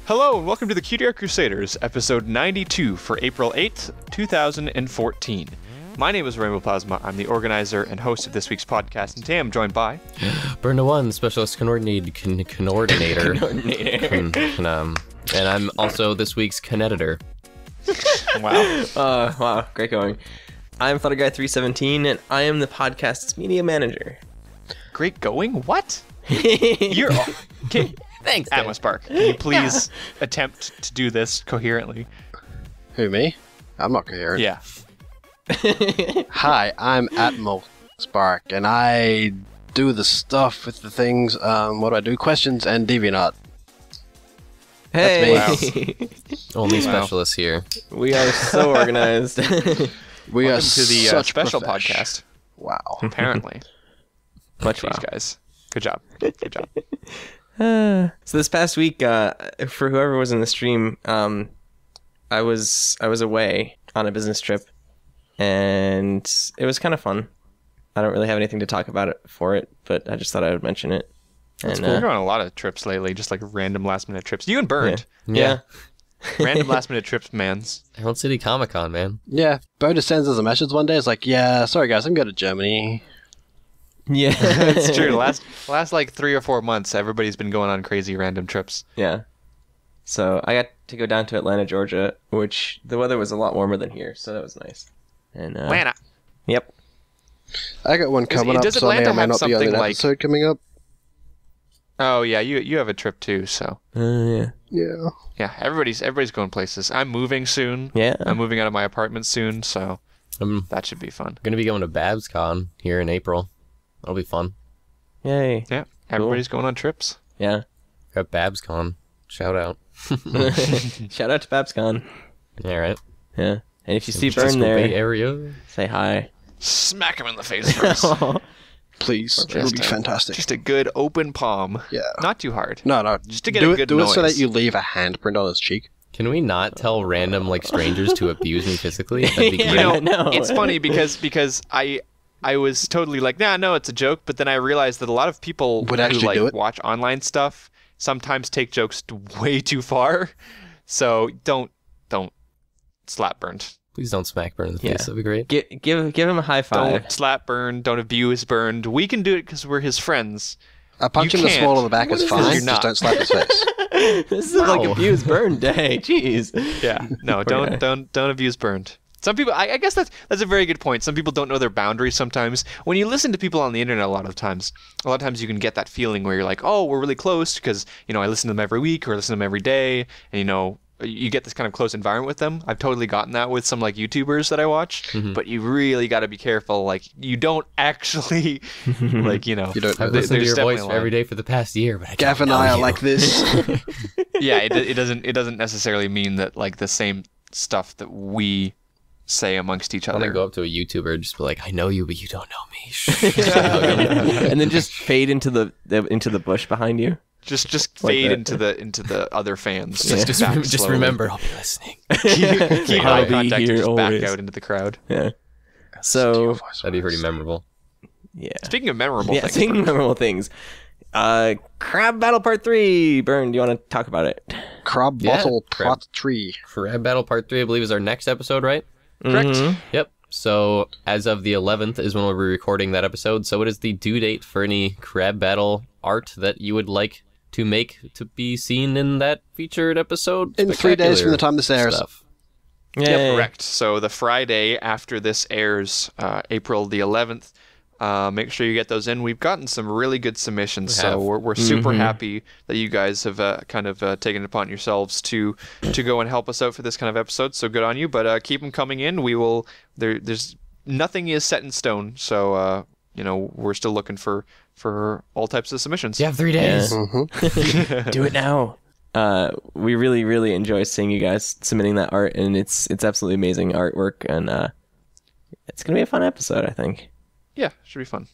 Hello and welcome to the Cutie Art Crusaders, episode 92 for April 8th, 2014. My name is Rainbow Plasma. I'm the organizer and host of this week's podcast, and today I'm joined by... Burn1, specialist coordinator. And I'm also this week's Coneditor. Wow. Wow, great going. I'm FlutterGuy317, and I am the podcast's media manager. Great going? What? You're... Okay. Thanks, Atmos Park, can you please attempt to do this coherently? Who, me? I'm not coherent. Yeah. Hi, I'm Atmos Spark, and I do the stuff with the things. What do I do? Questions and DeviantArt. Hey! Only specialists here. We are so organized. We Welcome are to the such special profesh. podcast, Wow. apparently. Much Jeez, wow. guys. Good job. Good job. So this past week, for whoever was in the stream, I was away on a business trip, and it was kind of fun. I don't really have anything to talk about it for it, but I just thought I would mention it. That's And, cool. You're on a lot of trips lately, just like random last minute trips. You and Burned. Yeah. Random last minute trips, mans. Herald City Comic Con, man. Yeah, Bo just sends us a message one day. It's like, yeah, sorry guys, I'm going to Germany. Yeah. It's true. Last like 3 or 4 months, everybody's been going on crazy random trips. Yeah. So I got to go down to Atlanta, Georgia, which the weather was a lot warmer than here, so that was nice. And Atlanta. Yep. I got one coming up, does so I may Atlanta or may have not be on something an like- episode coming up. Oh yeah, you have a trip too, so Yeah. Yeah. yeah, everybody's going places. I'm moving soon. Yeah. I'm moving out of my apartment soon, so I'm that should be fun. gonna be going to BabsCon here in April. That'll be fun. Yay. Yeah, everybody's going on trips. Yeah. Got BabsCon. Shout out. Shout out to BabsCon. Yeah, right. Yeah. And if you see San Francisco Burn Bay there, Area. say hi. Smack him in the face first. Please. It would be fantastic. Just a good open palm. Yeah. Not too hard. No. Just to get do a it, good do it so noise. that you leave a handprint on his cheek. Can we not tell random strangers to abuse me physically? That'd be Yeah. great. You know, No. it's funny because I was totally like, no, it's a joke. But then I realized that a lot of people Would who actually like do it? watch online stuff sometimes take jokes way too far. So don't slap Burned. Please don't smack Burn in the face. Yeah. That'd be great. Give him a high five. Don't slap Burned. Don't abuse Burned. We can do it because we're his friends. A punch You in the can't. small of the back What is is this? fine. You're not. Just don't slap his face. This is like Wow. abuse Burn Day. Jeez. Yeah. No, Okay. don't abuse Burned. Some people, I guess that's a very good point. Some people don't know their boundaries sometimes. When you listen to people on the internet a lot of times you can get that feeling where you're like, oh, we're really close because, I listen to them every week or I listen to them every day. And, you get this kind of close environment with them. I've totally gotten that with some like YouTubers that I watch, but you really got to be careful. Like you don't actually like, You don't I've know. listened to there's your definitely voice a line. every day for the past year, but I Gav don't and I know are you. like this. Yeah, it doesn't necessarily mean that like the same stuff that we say amongst each I'm other. gonna go up to a YouTuber and just be like, I know you, but you don't know me. Shh. And then just fade into the bush behind you. Just Like fade that. into the other fans. just back just slowly. remember, I'll be listening. keep I'll eye be contact and here just always. back out into the crowd. Yeah. So That'd be pretty memorable. yeah. Speaking of memorable Yeah. things, Speaking of memorable things, Crab Battle Part 3. Burn, do you want to talk about it? Crab Yeah, bottle crab. plot tree. Crab Battle Part 3, I believe, is our next episode, right? correct? Mhm. Yep. So as of the 11th is when we'll be recording that episode. So it is the due date for any Crab Battle art that you would like to make to be seen in that featured episode. In 3 days from the Spectacular time this airs. stuff. Yep, Yay. correct. So the Friday after this airs, April the 11th, make sure you get those in. We've gotten some really good submissions, We so have. we're super happy that you guys have kind of taken it upon yourselves to go and help us out for this kind of episode. So good on you, but keep them coming in. We will. There's nothing is set in stone, so we're still looking for all types of submissions. You have 3 days. Do it now. We really, really enjoy seeing you guys submitting that art, and it's absolutely amazing artwork, and it's gonna be a fun episode, I think. Yeah, should be fun.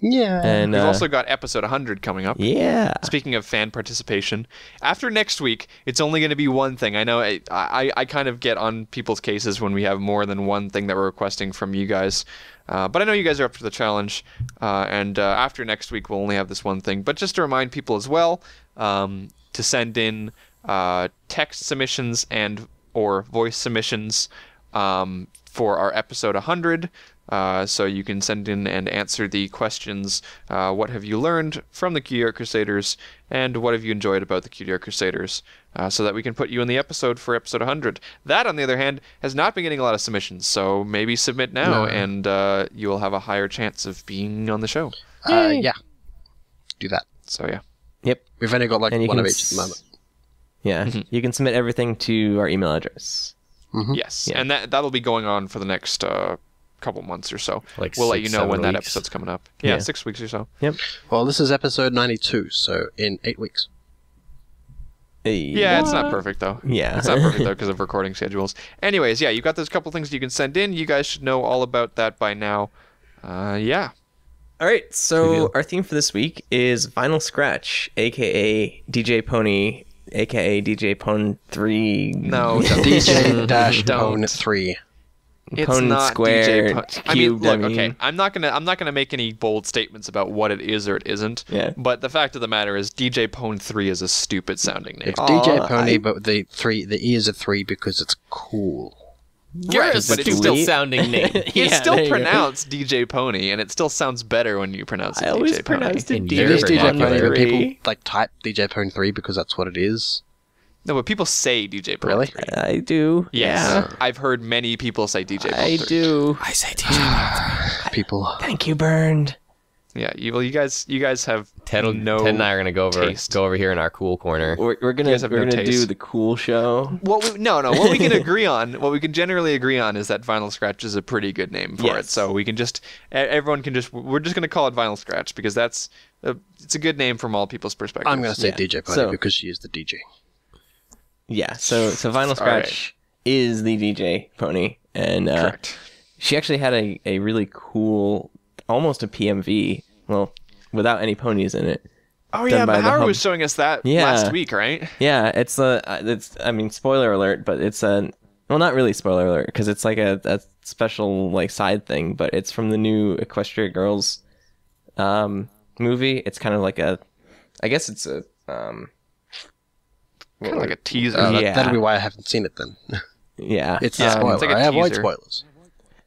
Yeah. And We've also got episode 100 coming up. yeah, Speaking of fan participation, after next week, it's only going to be one thing. I know I kind of get on people's cases when we have more than one thing that we're requesting from you guys. But I know you guys are up for the challenge. And after next week, we'll only have this one thing. But just to remind people as well, to send in text submissions and or voice submissions for our episode 100. So you can send in and answer the questions, what have you learned from the Cutie Art Crusaders, and what have you enjoyed about the Cutie Art Crusaders, so that we can put you in the episode for episode 100. That, on the other hand, has not been getting a lot of submissions, so maybe submit now, and you will have a higher chance of being on the show. Yeah. Do that. So, yeah. Yep. We've only got like And you one can of each at the moment. Yeah. You can submit everything to our email address. Yes, Yeah. and that'll be going on for the next couple months or so. Like we'll let you 6, know 7 when that weeks. episode's coming up. Yeah, Yeah. 6 weeks or so. Yep. Well, this is episode 92, so in 8 weeks. Yeah, it's not perfect though. Yeah. It's not perfect though because of recording schedules. Anyways, yeah, you've got those couple things you can send in. You guys should know all about that by now. Yeah. All right, Good so deal. our theme for this week is Vinyl Scratch, aka DJ Pony, aka DJ Pone 3. No, don't. DJ dash Don't. Pone 3. It's Pone not squared, DJ I mean, cubed, look, I mean. okay. I'm not gonna make any bold statements about what it is or it isn't. Yeah. But the fact of the matter is, DJ Pone 3 is a stupid sounding name. It's DJ Aw, Pony, I- but the E is a 3 because it's cool. You're a Right, but it's stupid sweet. sounding name. It's Yeah, still there you go. pronounced DJ Pony, and it still sounds better when you pronounce it I always DJ Pony. pronounced it And It Very is DJ Pony, vernacular. but 3. people like type DJ Pony 3 because that's what it is. No, but people say DJ Pony Really? 3. I do. Yes. Yeah. I've heard many people say DJ Pony I 3. do. I say DJ. People. Thank you, Burned. Yeah, you guys have Ted no and I are gonna go taste. over here in our cool corner. We're gonna guys have no do taste. the cool show. What we can agree on, what we can generally agree on is that Vinyl Scratch is a pretty good name for it. Yes. So we can everyone can we're just going to call it Vinyl Scratch because it's a good name from all people's perspectives. I'm going to say Yeah. DJ Pony So- because she is the DJ. Yeah. So Vinyl All Scratch is the DJ Pony, and Correct. she actually had a really cool, almost a PMV. Well, without any ponies in it. Oh done yeah, by the Mahara hub. was showing us that Yeah. last week, right? Yeah, it's I mean, spoiler alert, but it's well, not really spoiler alert because it's like a special like side thing, but it's from the new Equestria Girls movie. It's kind of like I guess it's a Kind of like a teaser. Yeah. That'll be why I haven't seen it then. yeah. It's Yeah, a spoiler. it's like a I avoid teaser. spoilers.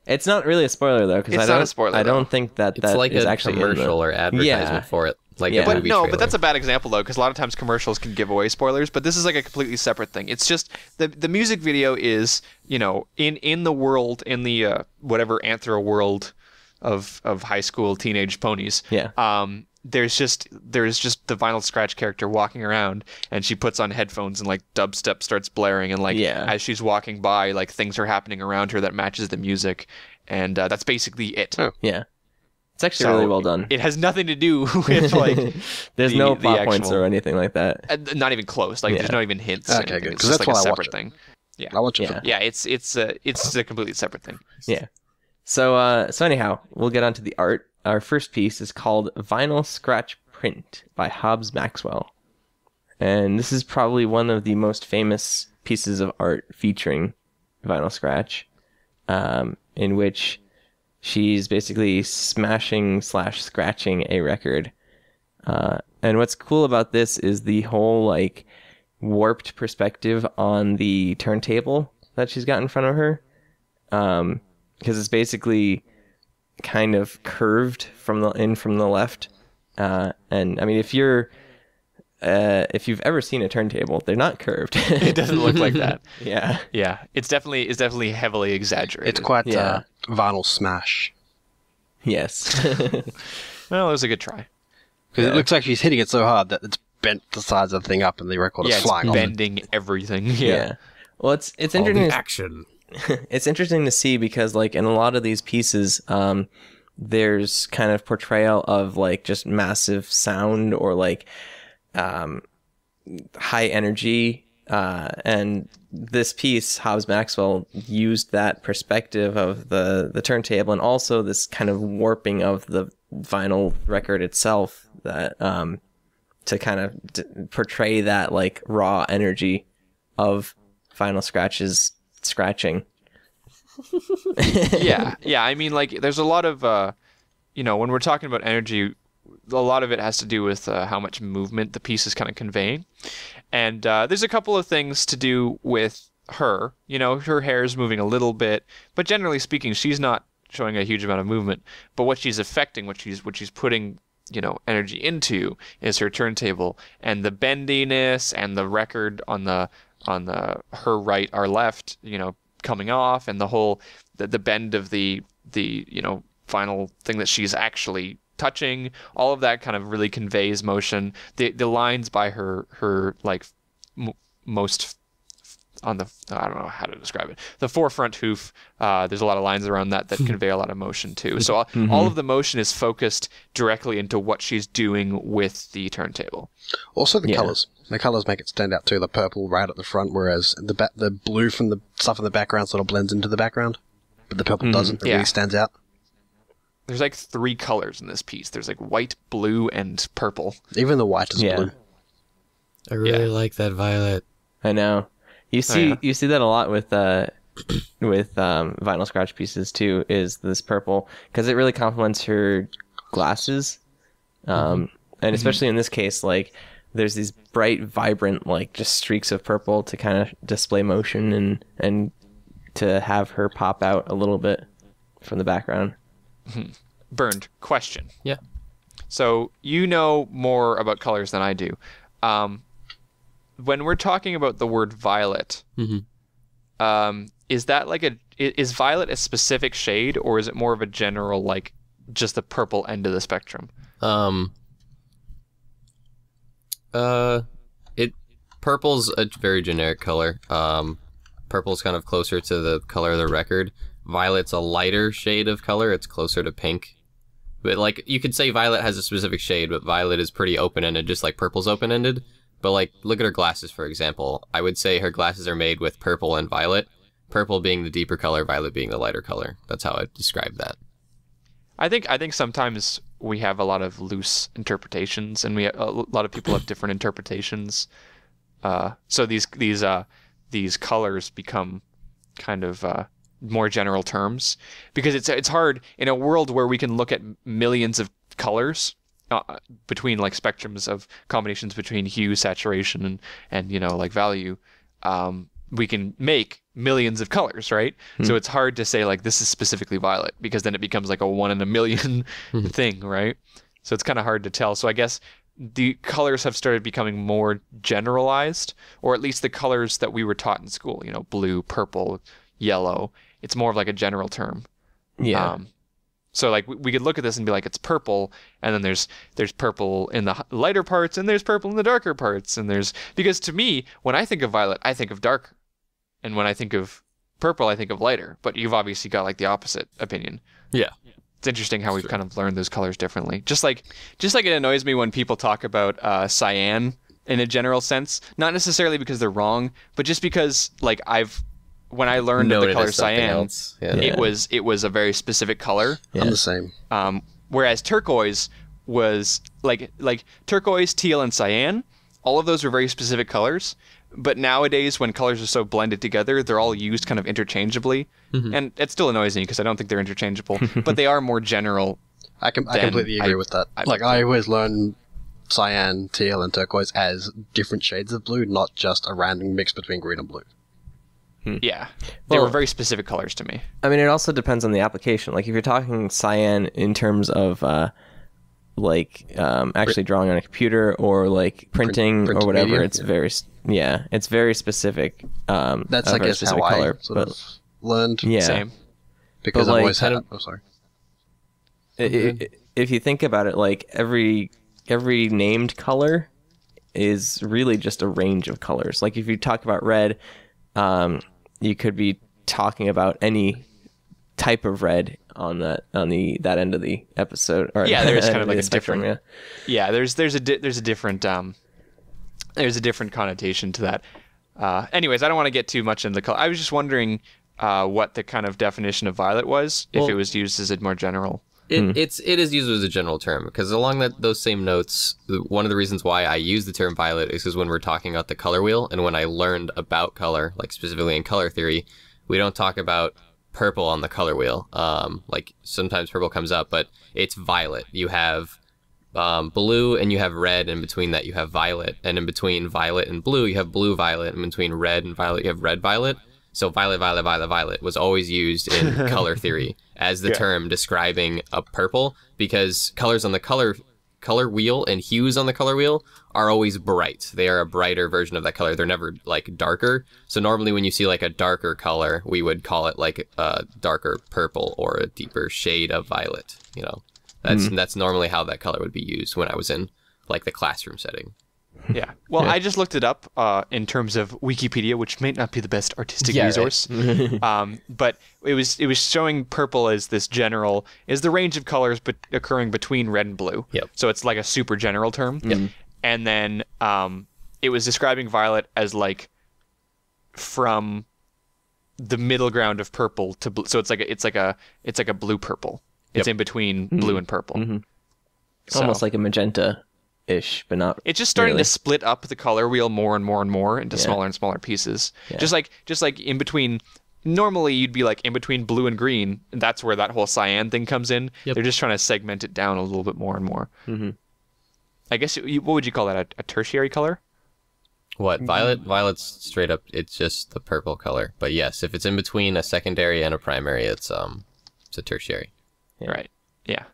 It's not really a spoiler though because It's not a spoiler, I though. don't think that It's like is a actually in commercial or advertisement Yeah. for it. Like Yeah. a But movie no, trailer. but that's a bad example though, because a lot of times commercials can give away spoilers. But this is like a completely separate thing. It's just the music video is in the world in the whatever anthro world of high school teenage ponies. Yeah. There's just the Vinyl Scratch character walking around, and she puts on headphones and like dubstep starts blaring, and like Yeah. as she's walking by, like things are happening around her that matches the music, and that's basically it. Oh. Yeah. It's actually So really well done. It has nothing to do with like There's no the plot points actual- or anything like that. not even close. Like Yeah. there's not even hints. Okay, or anything. good, It's 'cause just that's like why a I watch separate it. thing. Yeah. I watch it Yeah. for Yeah, it's a completely separate thing. Yeah. So anyhow, we'll get on to the art. Our first piece is called Vinyl Scratch Print by Hobbs Maxwell. And this is probably one of the most famous pieces of art featuring Vinyl Scratch, in which she's basically smashing/scratching a record. And what's cool about this is the whole like warped perspective on the turntable that she's got in front of her. Because it's basically kind of curved from the left, and I mean if you've ever seen a turntable, they're not curved. It doesn't look like that. Yeah, Yeah, it's definitely heavily exaggerated. It's quite Yeah. vinyl smash. yes. Well, it was a good try. Because Yeah. it looks like she's hitting it so hard that it's bent the sides of the thing up and the record Yeah, is it's flying off. bending everything. yeah. Yeah. Well, it's All the interesting. action. It's interesting to see because like in a lot of these pieces, there's kind of portrayal of like just massive sound or like high energy, and this piece Hobbs Maxwell used that perspective of the turntable and also this kind of warping of the vinyl record itself that to kind of portray that like raw energy of Vinyl Scratch's scratching. Yeah. I mean, like, there's a lot of, when we're talking about energy, a lot of it has to do with how much movement the piece is kind of conveying. And there's a couple of things to do with her. You know, her hair is moving a little bit, but generally speaking, she's not showing a huge amount of movement. But what she's affecting, what she's putting, you know, energy into is her turntable, and the bendiness and the record on the her right, our left, you know, coming off, and the whole the bend of the you know, final thing that she's actually touching, all of that kind of really conveys motion. The lines by her like most on the, I don't know how to describe it, the forefront hoof, there's a lot of lines around that convey a lot of motion too. So all of the motion is focused directly into what she's doing with the turntable. Also the colors. The colors make it stand out too. The purple right at the front, whereas the blue from the stuff in the background sort of blends into the background, but the purple doesn't. It really stands out. There's like 3 colors in this piece. There's like white, blue, and purple. Even the white is blue. I really like that violet. I know. You see that a lot with vinyl scratch pieces too, is this purple, because it really complements her glasses. And especially in this case, like, there's these bright, vibrant, like, just streaks of purple to kind of display motion and to have her pop out a little bit from the background. Burned, question. Yeah. So you know more about colors than I do. When we're talking about the word violet, is that like is violet a specific shade, or is it more of a general, like, just the purple end of the spectrum? Purple's a very generic color. Purple's kind of closer to the color of the record. Violet's a lighter shade of color. It's closer to pink. But, like, you could say violet has a specific shade, but violet is pretty open-ended, just like purple's open-ended. But, like, look at her glasses, for example. I would say her glasses are made with purple and violet. Purple being the deeper color, violet being the lighter color. That's how I describe that. I think sometimes we have a lot of loose interpretations, and a lot of people have different interpretations. So these colors become kind of more general terms, because it's hard in a world where we can look at millions of colors between, like, spectrums of combinations between hue, saturation, and you know, like, value. We can make millions of colors, right? So it's hard to say, like, this is specifically violet, because then it becomes like a 1 in a million thing, right? So it's kind of hard to tell. So I guess the colors have started becoming more generalized, or at least the colors that we were taught in school, you know, blue, purple, yellow. It's more of like a general term. Yeah. So, like, we could look at this and be like, it's purple, and then there's purple in the lighter parts, and there's purple in the darker parts, and because to me, when I think of violet, I think of dark, and when I think of purple, I think of lighter. But you've obviously got, like, the opposite opinion. Yeah. It's interesting how we've kind of learned those colors differently. Just like it annoys me when people talk about cyan in a general sense, not necessarily because they're wrong, but just because, like, when I learned of the color cyan, it was a very specific color. I'm the same. Whereas turquoise was like turquoise, teal, and cyan. All of those were very specific colors. But nowadays, when colors are so blended together, they're all used kind of interchangeably. And it still annoys me because I don't think they're interchangeable. But they are more general. I completely agree with that. I always learn cyan, teal, and turquoise as different shades of blue, not just a random mix between green and blue. Yeah. They were very specific colors to me. I mean, it also depends on the application. Like, if you're talking cyan in terms of actually drawing on a computer, or like printing or whatever, media, it's it's very specific. That's, I guess, how I sort of learned. Yeah. Same. Because I've always had... Oh, sorry. If you think about it, like, every named color is really just a range of colors. Like, if you talk about red, you could be talking about any type of red on that end of the episode. Or there's kind of like a spectrum, different. Yeah, there's a different connotation to that. Anyways, I don't want to get too much into the color. I was just wondering what the kind of definition of violet was, if it was used as a more general. It is used as a general term, because along those same notes, one of the reasons why I use the term violet is because when we're talking about the color wheel, and when I learned about color, like specifically in color theory, we don't talk about purple on the color wheel. Like, sometimes purple comes up, but it's violet. You have blue and you have red, and between that you have violet, and in between violet and blue you have blue violet, and between red and violet you have red violet. So violet, violet, violet, violet was always used in color theory as the term describing a purple, because colors on the color wheel and hues on the color wheel are always bright. They are a brighter version of that color. They're never like darker. So normally when you see like a darker color, we would call it like a darker purple or a deeper shade of violet. You know, that's normally how that color would be used when I was in like the classroom setting. Yeah. Well, I just looked it up in terms of Wikipedia, which may not be the best artistic resource. Right. But it was showing purple as this general, is the range of colors occurring between red and blue. Yep. So it's like a super general term. Yep. And then it was describing violet as like from the middle ground of purple to blue. So it's like a blue purple. It's in between blue and purple. So, almost like a magenta-ish, but not. It's just starting really to split up the color wheel more and more and more into smaller and smaller pieces. Yeah. Just like in between. Normally, you'd be like in between blue and green, and that's where that whole cyan thing comes in. Yep. They're just trying to segment it down a little bit more and more. I guess what would you call that? A tertiary color? What? Violet's straight up. It's just the purple color. But yes, if it's in between a secondary and a primary, it's a tertiary. Yeah. Right. Yeah.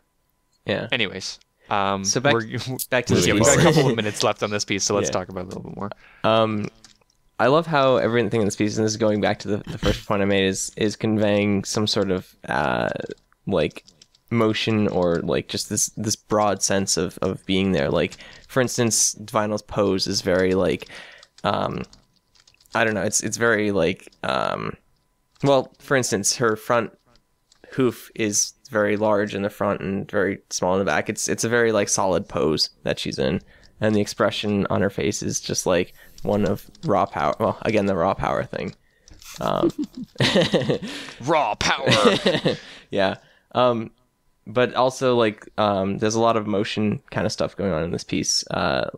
Yeah. Anyways. So back to the we've got a piece. couple of minutes left on this piece, so let's talk about it a little bit more. I love how everything in this piece, and this is going back to the first point I made, is conveying some sort of like motion or like just this broad sense of being there. Like, for instance, Vinyl's pose is very like I don't know, it's very like well, for instance, her front hoof is very large in the front and very small in the back. It's a very like solid pose that she's in, and the expression on her face is just like one of raw power. Well, again, the raw power thing. Raw power. Yeah. But also like there's a lot of motion kind of stuff going on in this piece.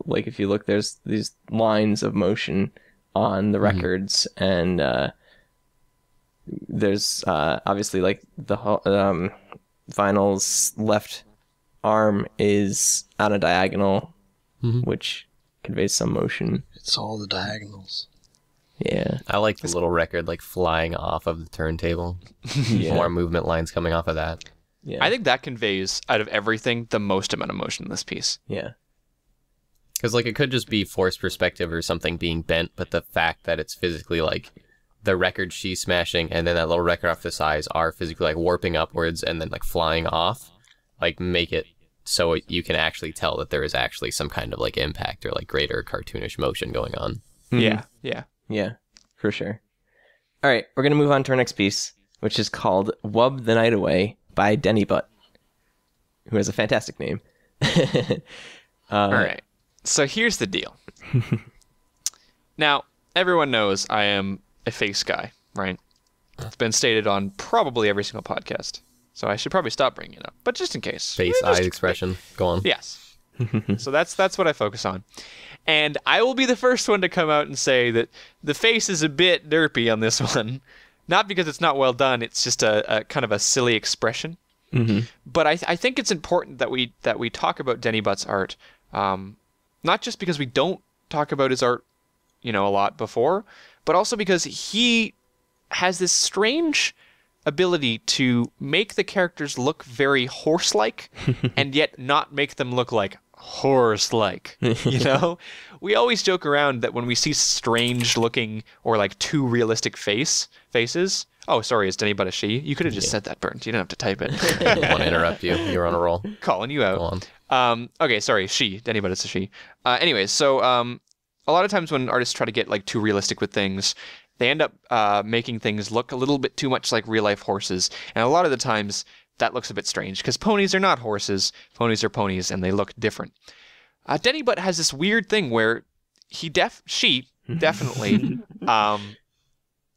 Like if you look, there's these lines of motion on the records, and there's obviously like the Vinyl's left arm is on a diagonal, which conveys some motion. It's all the diagonals. Yeah. I like the little record like flying off of the turntable. Yeah. More movement lines coming off of that. Yeah. I think that conveys, out of everything, the most amount of motion in this piece. Yeah. Because like it could just be forced perspective or something being bent, but the fact that it's physically like the record she's smashing and then that little record off the sides are physically like warping upwards and then like flying off, like make it so you can actually tell that there is actually some kind of like impact or like greater cartoonish motion going on. Yeah, yeah. Yeah, for sure. All right, we're going to move on to our next piece, which is called Wub the Night Away by Denny Butt, who has a fantastic name. All right. So here's the deal. Now, everyone knows I am a face guy, right? It's been stated on probably every single podcast. So I should probably stop bringing it up. But just in case. Face, eye expression. Go on. Yes. So that's what I focus on. And I will be the first one to come out and say that the face is a bit derpy on this one. Not because it's not well done, it's just a kind of a silly expression. But I think it's important that we talk about Denny Butt's art, not just because we don't talk about his art, a lot before, but also because he has this strange ability to make the characters look very horse-like and yet not make them look like horse-like. We always joke around that when we see strange looking or like too realistic faces. Oh, sorry, is Denny Butt a she? You could have just said that, Burnt. You didn't have to type it. I don't want to interrupt you. You're on a roll. Calling you out. Go on. Okay, sorry, she. Denny Butt is a she. Anyways, so a lot of times when artists try to get like too realistic with things, they end up making things look a little bit too much like real life horses. And a lot of the times that looks a bit strange because ponies are not horses. Ponies are ponies and they look different. Denny Butt has this weird thing where she definitely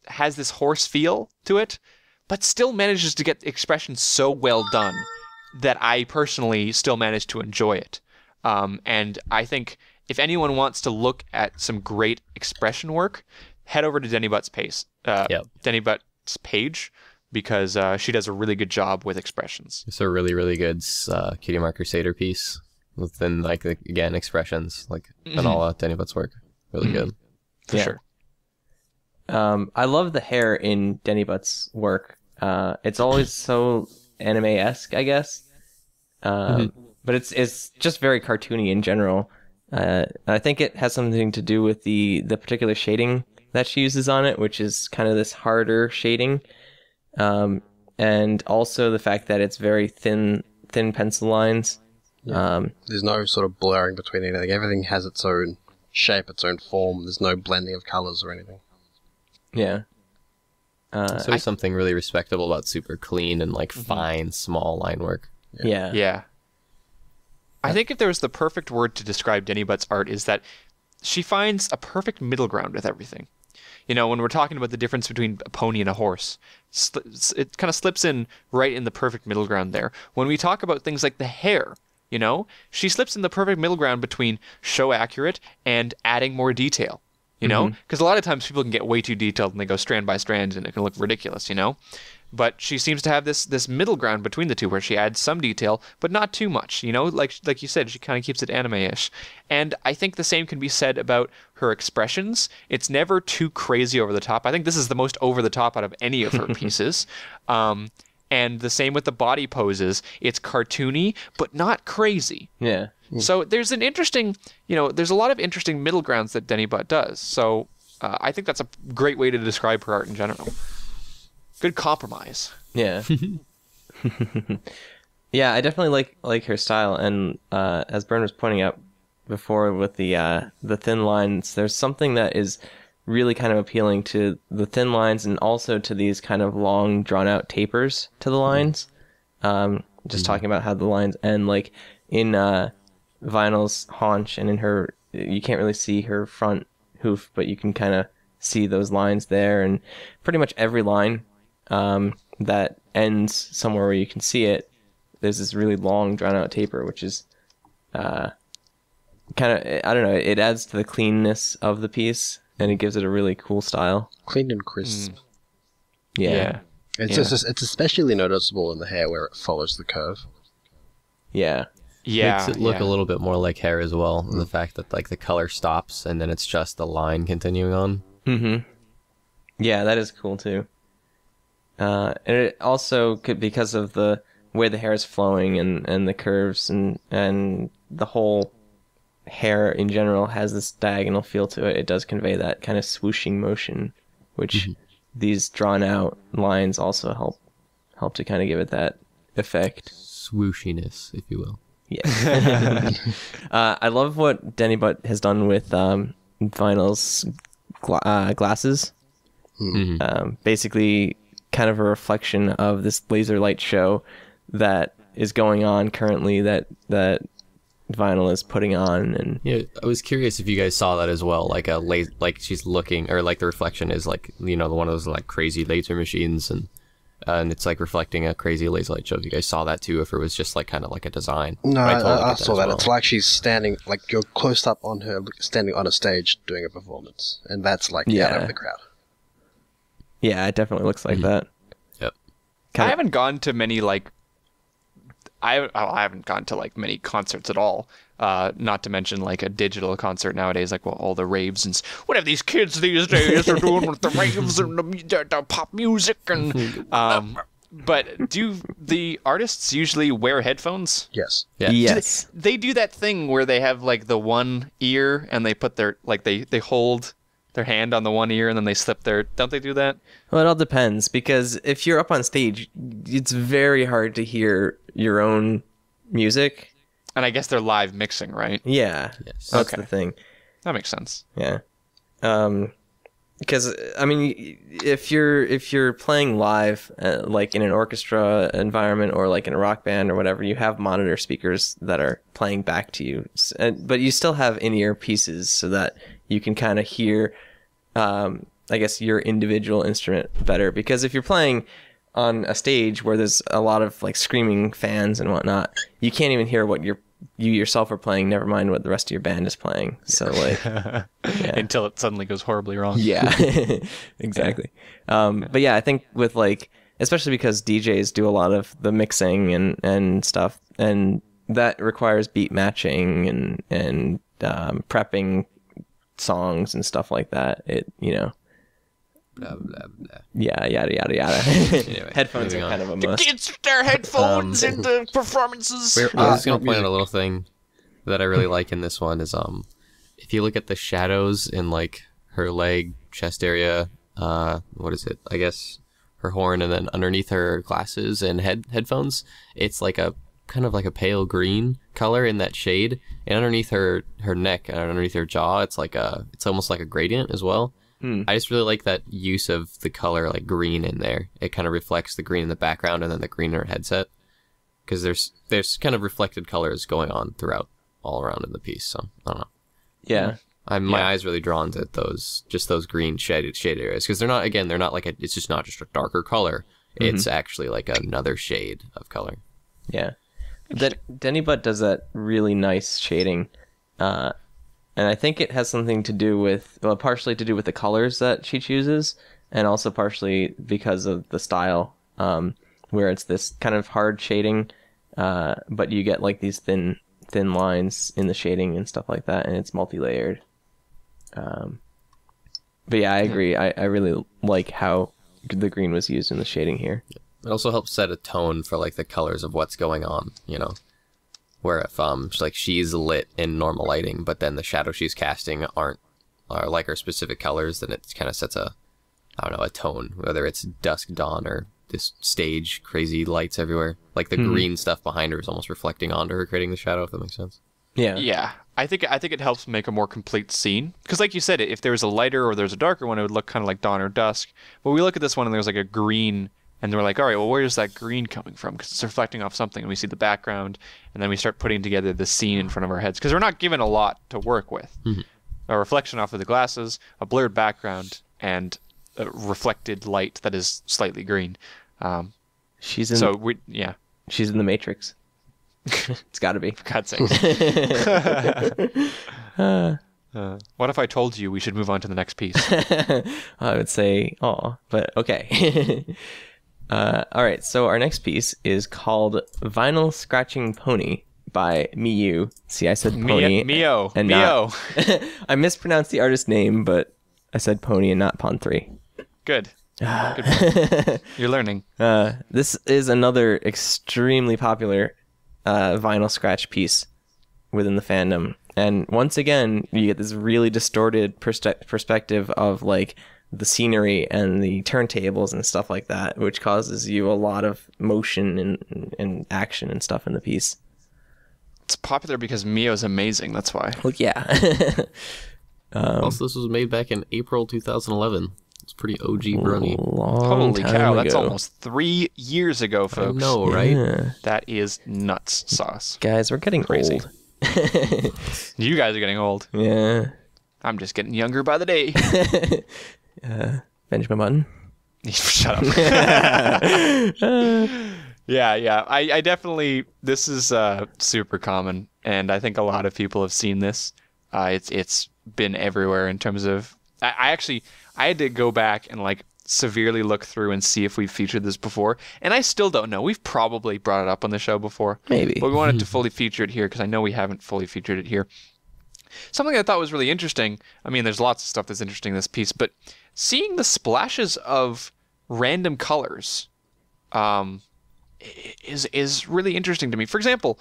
has this horse feel to it, but still manages to get expression so well done that I personally still manage to enjoy it. And I think if anyone wants to look at some great expression work, head over to Denny Butt's Denny Butt's page, because she does a really good job with expressions. It's a really, really good Cutie Art Crusader piece. within like again expressions like and all Dennybut's work. Really good. For sure. I love the hair in Dennybut's work. It's always so anime-esque, I guess. But it's just very cartoony in general. I think it has something to do with the particular shading that she uses on it, which is kind of this harder shading. And also the fact that it's very thin pencil lines. There's no sort of blurring between anything. Everything has its own shape, its own form. There's no blending of colors or anything. Yeah. There's something really respectable about super clean and like fine, small line work. Yeah. I think if there was the perfect word to describe Dennybut's art is that she finds a perfect middle ground with everything. You know, when we're talking about the difference between a pony and a horse, it kind of slips in right in the perfect middle ground there. When we talk about things like the hair, you know, she slips in the perfect middle ground between show accurate and adding more detail. You know, because a lot of times people can get way too detailed and they go strand by strand and it can look ridiculous, you know. But she seems to have this middle ground between the two where she adds some detail, but not too much, you know. Like you said, she kind of keeps it anime-ish. And I think the same can be said about her expressions. It's never too crazy over the top. I think this is the most over the top out of any of her pieces. And the same with the body poses. It's cartoony, but not crazy. Yeah. So there's an interesting, there's a lot of interesting middle grounds that Dennybut does. So I think that's a great way to describe her art in general. Good compromise. Yeah. Yeah, I definitely like her style. And as Bern was pointing out before with the thin lines, there's something that is really kind of appealing to the thin lines and also to these kind of long drawn out tapers to the lines. Just talking about how the lines end, like in Vinyl's haunch and in her, you can't really see her front hoof, but you can kind of see those lines there, and pretty much every line that ends somewhere where you can see it, there's this really long drawn out taper, which is kind of, I don't know, it adds to the cleanness of the piece and it gives it a really cool style. Clean and crisp. Yeah. It's especially noticeable in the hair where it follows the curve. Yeah. Makes it look a little bit more like hair as well. The fact that like the color stops and then it's just the line continuing on. Yeah, that is cool too. And it also could, because of the way the hair is flowing and the curves and the whole hair in general has this diagonal feel to it. It does convey that kind of swooshing motion, which these drawn out lines also help to kind of give it that effect. Swooshiness, if you will. Yeah. I love what Dennybut has done with Vinyl's glasses. Basically kind of a reflection of this laser light show that is going on currently that Vinyl is putting on. And yeah, I was curious if you guys saw that as well, like like she's looking, or like the reflection is like, one of those like crazy laser machines, and it's like reflecting a crazy laser light show. If you guys saw that too, if it was just like kind of like a design. No, I saw that. Well. It's like she's standing, like you're close up on her, standing on a stage doing a performance, and that's like out of the crowd. Yeah, it definitely looks like that. Yep. I haven't gone to many I haven't gone to like many concerts at all. Not to mention like a digital concert nowadays, like all the raves and what have these kids these days are doing with the raves and the pop music and. But do the artists usually wear headphones? Yes. Yeah. Yes. They do that thing where they have like the one ear and they put their they hold their hand on the one ear and then they slip their. Don't they do that? Well, it all depends, because if you're up on stage, it's very hard to hear your own music. And I guess they're live mixing, right? Yeah. Yes. That's Okay. the thing. That makes sense. Yeah. Because I mean, if you're playing live, like in an orchestra environment or like in a rock band or whatever, you have monitor speakers that are playing back to you, but you still have in-ear pieces so that you can kind of hear, I guess, your individual instrument better. Because if you're playing on a stage where there's a lot of like screaming fans and whatnot, you can't even hear what you yourself are playing, never mind what the rest of your band is playing. So like Until it suddenly goes horribly wrong. Yeah. Exactly. But yeah, I think with like, especially because DJs do a lot of the mixing and stuff, and that requires beat matching and prepping songs and stuff like that. It, you know, blah blah blah. yeah, yada yada yada. Anyway, Headphones are moving kind on. of a must. Kids, their headphones into performances. I was just gonna point out a little thing that I really like in this one is if you look at the shadows in like her leg, chest area, what is it? I guess her horn, and then underneath her glasses and headphones, it's like a kind of like a pale green color in that shade, and underneath her neck and underneath her jaw, it's almost like a gradient as well. I just really like that use of the color like green in there. It kind of reflects the green in the background and then the green in her headset, because there's kind of reflected colors going on throughout all around in the piece. So I don't know. Yeah. My eyes really drawn to those green shade areas, because they're not like it's just not just a darker color. It's actually like another shade of color. Yeah. That Denny-Butt does that really nice shading. And I think it has something to do with, well, partially to do with the colors that she chooses, and also partially because of the style, where it's this kind of hard shading, but you get like these thin lines in the shading and stuff like that, and it's multi-layered. But yeah, I agree. I really like how the green was used in the shading here. It also helps set a tone for like the colors of what's going on, you know. Where if like she's lit in normal lighting, but then the shadow she's casting are like her specific colors, then it kind of sets a tone, whether it's dusk, dawn, or this stage crazy lights everywhere. Like the green stuff behind her is almost reflecting onto her, creating the shadow, if that makes sense. Yeah. I think it helps make a more complete scene, because like you said, if there was a lighter or there's a darker one, it would look kind of like dawn or dusk. But we look at this one and there's like a green, and we're like, all right, well, where's that green coming from? Because it's reflecting off something, and we see the background, and then we start putting together the scene in front of our heads, because we're not given a lot to work with. A reflection off of the glasses, a blurred background, and a reflected light that is slightly green. She's in the Matrix. It's got to be. For God's sake. What if I told you we should move on to the next piece? I would say, but okay. All right, so our next piece is called Vinyl Scratching Pony by Miyu. See, I said pony. Mio. And Mio. I mispronounced the artist name, but I said pony and not Pon 3. Good. Good. You're learning. This is another extremely popular vinyl scratch piece within the fandom. And once again, you get this really distorted perspective of like the scenery and the turntables and stuff like that, which causes you a lot of motion and action and stuff in the piece. It's popular because Mio's amazing, that's why. Well, yeah. Also, this was made back in April 2011. It's pretty OG Brony. Holy cow, that's almost 3 years ago, folks. I know, right? Yeah. That is nuts sauce. Guys, we're getting Crazy. old. You guys are getting old. Yeah. I'm just getting younger by the day. Benjamin Button. Shut up. Yeah. I definitely, this is super common, and I think a lot of people have seen this. It's been everywhere in terms of, I had to go back and like severely look through and see if we've featured this before, and I still don't know. We've probably brought it up on the show before, Maybe, but we wanted to fully feature it here because I know we haven't fully featured it here. Something I thought was really interesting, I mean, there's lots of stuff that's interesting in this piece, but seeing the splashes of random colors is really interesting to me. For example,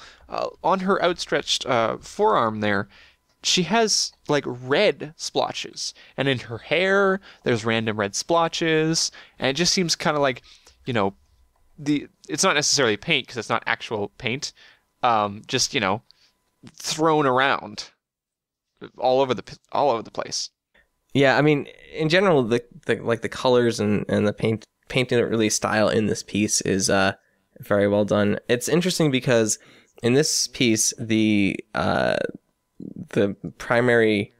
on her outstretched forearm there, she has like red splotches, and in her hair there's random red splotches, and it just seems kind of like, you know, it's not necessarily paint because it's not actual paint, just, you know, thrown around all over the place. Yeah, I mean, in general, the colors and the painting really style in this piece is very well done. It's interesting because in this piece, the primary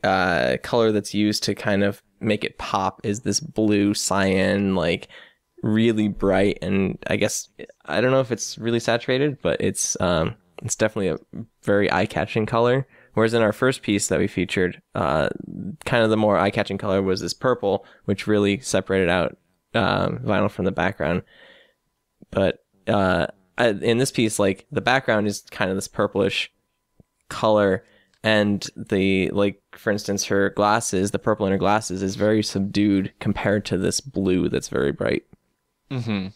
color that's used to kind of make it pop is this blue cyan, like really bright, and I guess I don't know if it's really saturated, but it's definitely a very eye-catching color. Whereas in our first piece that we featured, kind of the more eye-catching color was this purple, which really separated out vinyl from the background. But I in this piece, like the background is kind of this purplish color, and the, like, for instance, her glasses, the purple in her glasses is very subdued compared to this blue that's very bright. Mm-hmm.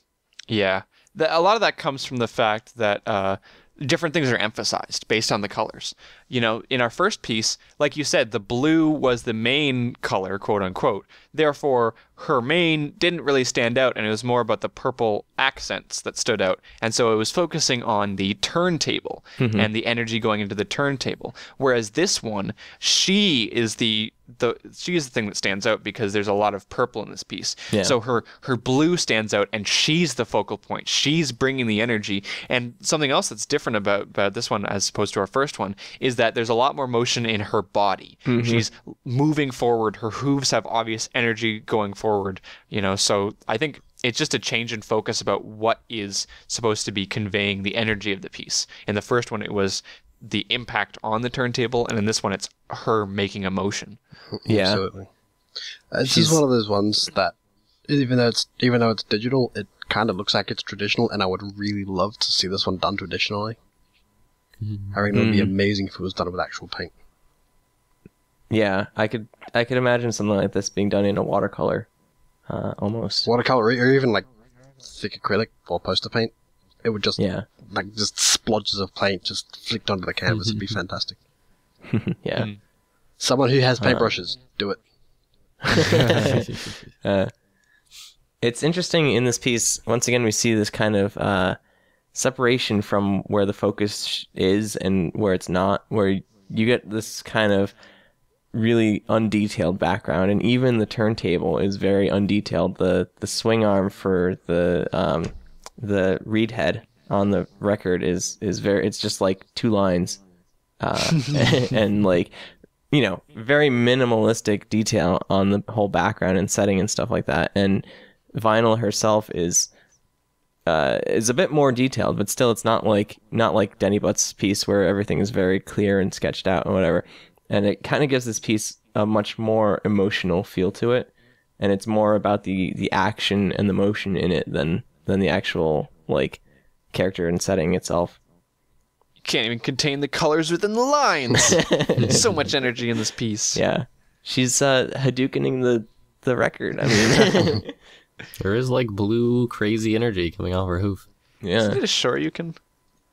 Yeah. A lot of that comes from the fact that different things are emphasized based on the colors. You know, in our first piece, like you said, the blue was the main color, quote unquote. Therefore, her mane didn't really stand out, and it was more about the purple accents that stood out. And so it was focusing on the turntable and the energy going into the turntable. Whereas this one, she is the thing that stands out because there's a lot of purple in this piece. Yeah. So her blue stands out, and she's the focal point. She's bringing the energy. And something else that's different about this one as opposed to our first one is that there's a lot more motion in her body. She's moving forward. Her hooves have obvious energy going forward, you know. So I think it's just a change in focus about what is supposed to be conveying the energy of the piece. In the first one, it was the impact on the turntable, and in this one, it's her making a motion. Yeah, absolutely. This is one of those ones that, even though it's digital, it kind of looks like it's traditional, and I would really love to see this one done traditionally. I reckon it would be amazing if it was done with actual paint. Yeah, I could imagine something like this being done in a watercolor, almost. Watercolor, or even like thick acrylic or poster paint. It would just just splodges of paint just flicked onto the canvas. It'd be fantastic. Yeah. Someone who has paintbrushes, do it. It's interesting in this piece. Once again, we see this kind of separation from where the focus is and where it's not, where you get this kind of really undetailed background, and even the turntable is very undetailed. The swing arm for the reed head on the record is very, it's just like 2 lines, and like, you know, very minimalistic detail on the whole background and setting and stuff like that. And Vinyl herself is a bit more detailed, but still it's not like Denny Butt's piece where everything is very clear and sketched out and whatever. And it kind of gives this piece a much more emotional feel to it, and it's more about the action and the motion in it than the actual, like, character and setting itself. You can't even contain the colors within the lines. So much energy in this piece. Yeah, she's Hadoukening the record. I mean, there is like blue crazy energy coming off her hoof. Yeah, isn't it a Shoryuken?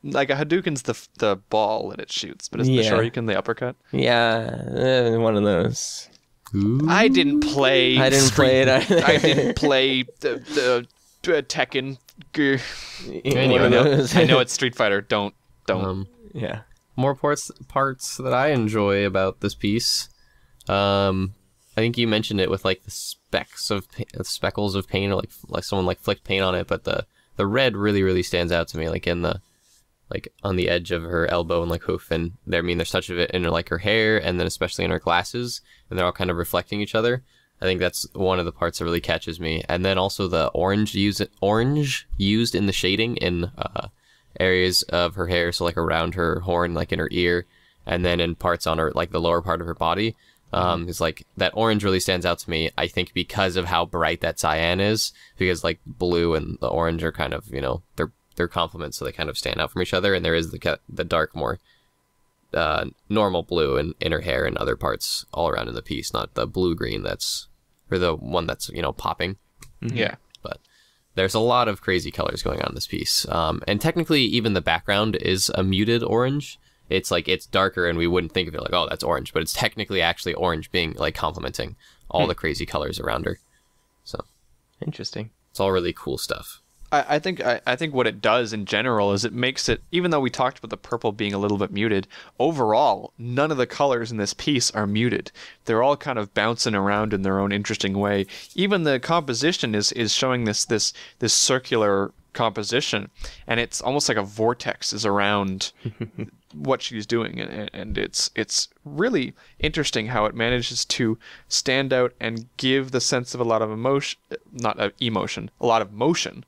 Like a Hadouken's the ball that it shoots, but isn't the Shoryuken the uppercut? Yeah, one of those. Ooh. I didn't play it either. I didn't play the Tekken. Anyway, I know it's Street Fighter. Don't. Yeah. More parts that I enjoy about this piece. I think you mentioned it with like the speckles of paint, or like someone like flicked paint on it, but the red really stands out to me, like in the, like on the edge of her elbow and like hoof, and there, I mean, there's touch of it in like her hair, and then especially in her glasses, and they're all kind of reflecting each other. I think that's one of the parts that really catches me. And then also the orange used in the shading in areas of her hair, so like around her horn, like in her ear, and then in parts on her, like the lower part of her body. It's like that orange really stands out to me, I think, because of how bright that cyan is, because like blue and the orange are kind of, you know, they're complements, so they kind of stand out from each other, and there is the dark, more normal blue in her hair and other parts all around in the piece, not the blue-green or the one that's, you know, popping. Yeah. But there's a lot of crazy colors going on in this piece. And technically, even the background is a muted orange. It's like, it's darker, and we wouldn't think of it like, oh, that's orange, but it's technically actually orange being like complementing all the crazy colors around her. So Interesting. it's all really cool stuff. I think what it does in general is it makes it, even though we talked about the purple being a little bit muted, overall, none of the colors in this piece are muted. They're all kind of bouncing around in their own interesting way. Even the composition is showing this circular composition, and it's almost like a vortex is around what she's doing, and it's really interesting how it manages to stand out and give the sense of a lot of emotion, not emotion, a lot of motion,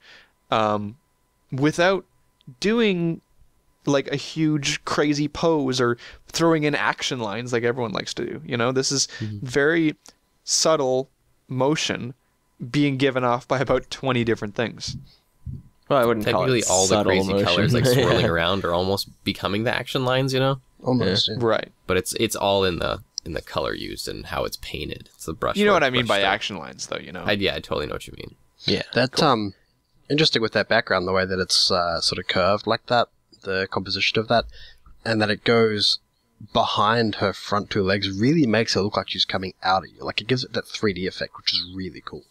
without doing like a huge crazy pose or throwing in action lines like everyone likes to do. You know, this is very subtle motion being given off by about 20 different things. Well, I wouldn't call Technically, it all the subtle crazy motion. colors like swirling around are almost becoming the action lines, you know. Almost. Yeah. Right. But it's all in the color used and how it's painted. It's the brush. You know what I mean by action lines, though. You know. I totally know what you mean. Yeah. That interesting with that background, the way that it's sort of curved like that, the composition of that, and that it goes behind her front two legs really makes it look like she's coming out of you. Like it gives it that 3D effect, which is really cool.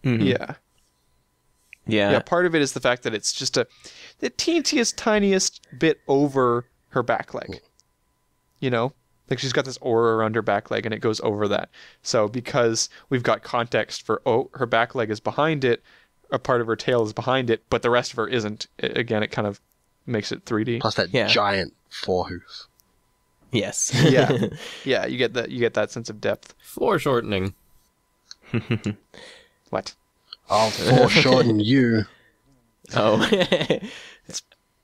Mhm. Yeah. Yeah. Yeah. Part of it is the fact that it's just the teensiest, tiniest bit over her back leg. You know, like she's got this aura around her back leg, and it goes over that. So because we've got context for her back leg is behind it, a part of her tail is behind it, but the rest of her isn't. Again, it kind of makes it 3D. Plus that Yeah. giant forehoof. Yes. Yeah. Yeah, you get that sense of depth. Foreshortening. What? I'll foreshorten you. Oh.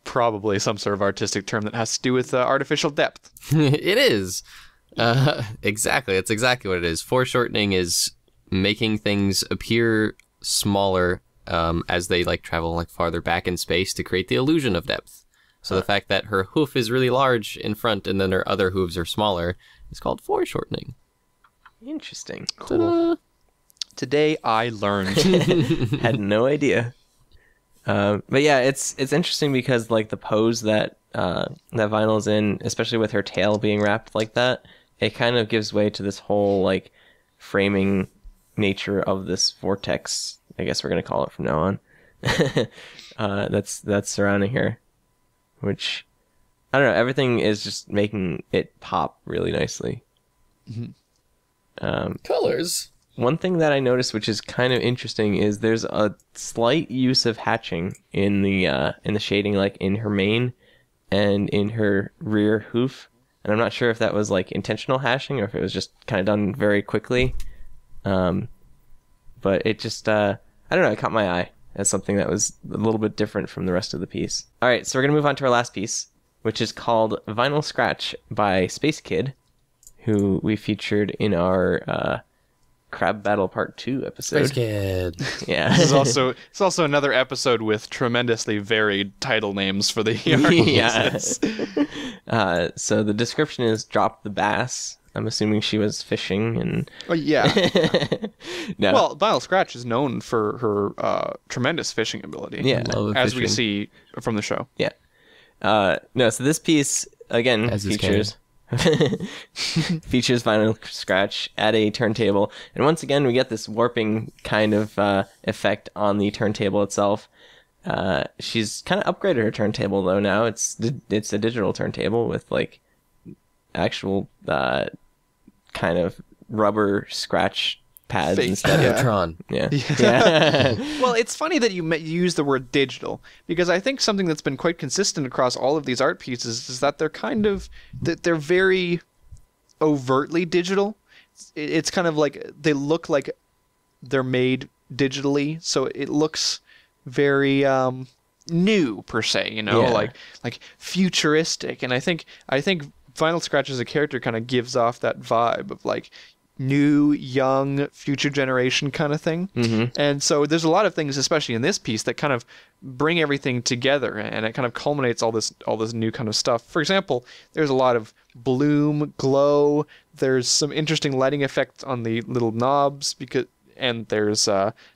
Probably some sort of artistic term that has to do with artificial depth. It is. Exactly. That's exactly what it is. Foreshortening is making things appear smaller as they like travel like farther back in space to create the illusion of depth. So the fact that her hoof is really large in front and then her other hooves are smaller is called foreshortening. Interesting. Cool. Today I learned. Had no idea. But yeah, it's interesting because like the pose that that Vinyl's in, especially with her tail being wrapped like that, it kind of gives way to this whole like framing nature of this vortex. I guess we're gonna call it from now on. That's surrounding her, which I don't know. Everything is just making it pop really nicely. Colors. One thing that I noticed, which is kind of interesting, is there's a slight use of hatching in the shading, like in her mane and in her rear hoof. And I'm not sure if that was like intentional hashing or if it was just kind of done very quickly. But it just, I don't know, it caught my eye as something that was a little bit different from the rest of the piece. All right, so we're going to move on to our last piece, which is called Vinyl Scratch by Space Kid, who we featured in our Crab Battle Part 2 episode. Space Kid. Yeah. It's also another episode with tremendously varied title names for the Yeah. artists. So the description is drop the bass. I'm assuming she was fishing and... Oh, yeah. No. Well, Vinyl Scratch is known for her tremendous fishing ability. Yeah. Love As we fishing. see from the show. Yeah. No, so this piece, again, As is features Vinyl Scratch at a turntable. And once again, we get this warping kind of effect on the turntable itself. She's kind of upgraded her turntable, though, now. It's a digital turntable with, like, actual kind of rubber scratch pads Fake. instead of... Tron. Yeah. Yeah. Well, it's funny that you use the word digital, because I think something that's been quite consistent across all of these art pieces is that they're very overtly digital. It's kind of like they look like they're made digitally, so it looks very new per se, you know, Yeah. like futuristic. And I think Vinyl Scratch as a character kind of gives off that vibe of like new, young, future generation kind of thing. Mm-hmm. And so there's a lot of things, especially in this piece, that kind of bring everything together, and it kind of culminates all this new kind of stuff. For example, there's a lot of bloom, glow. There's some interesting lighting effects on the little knobs and there's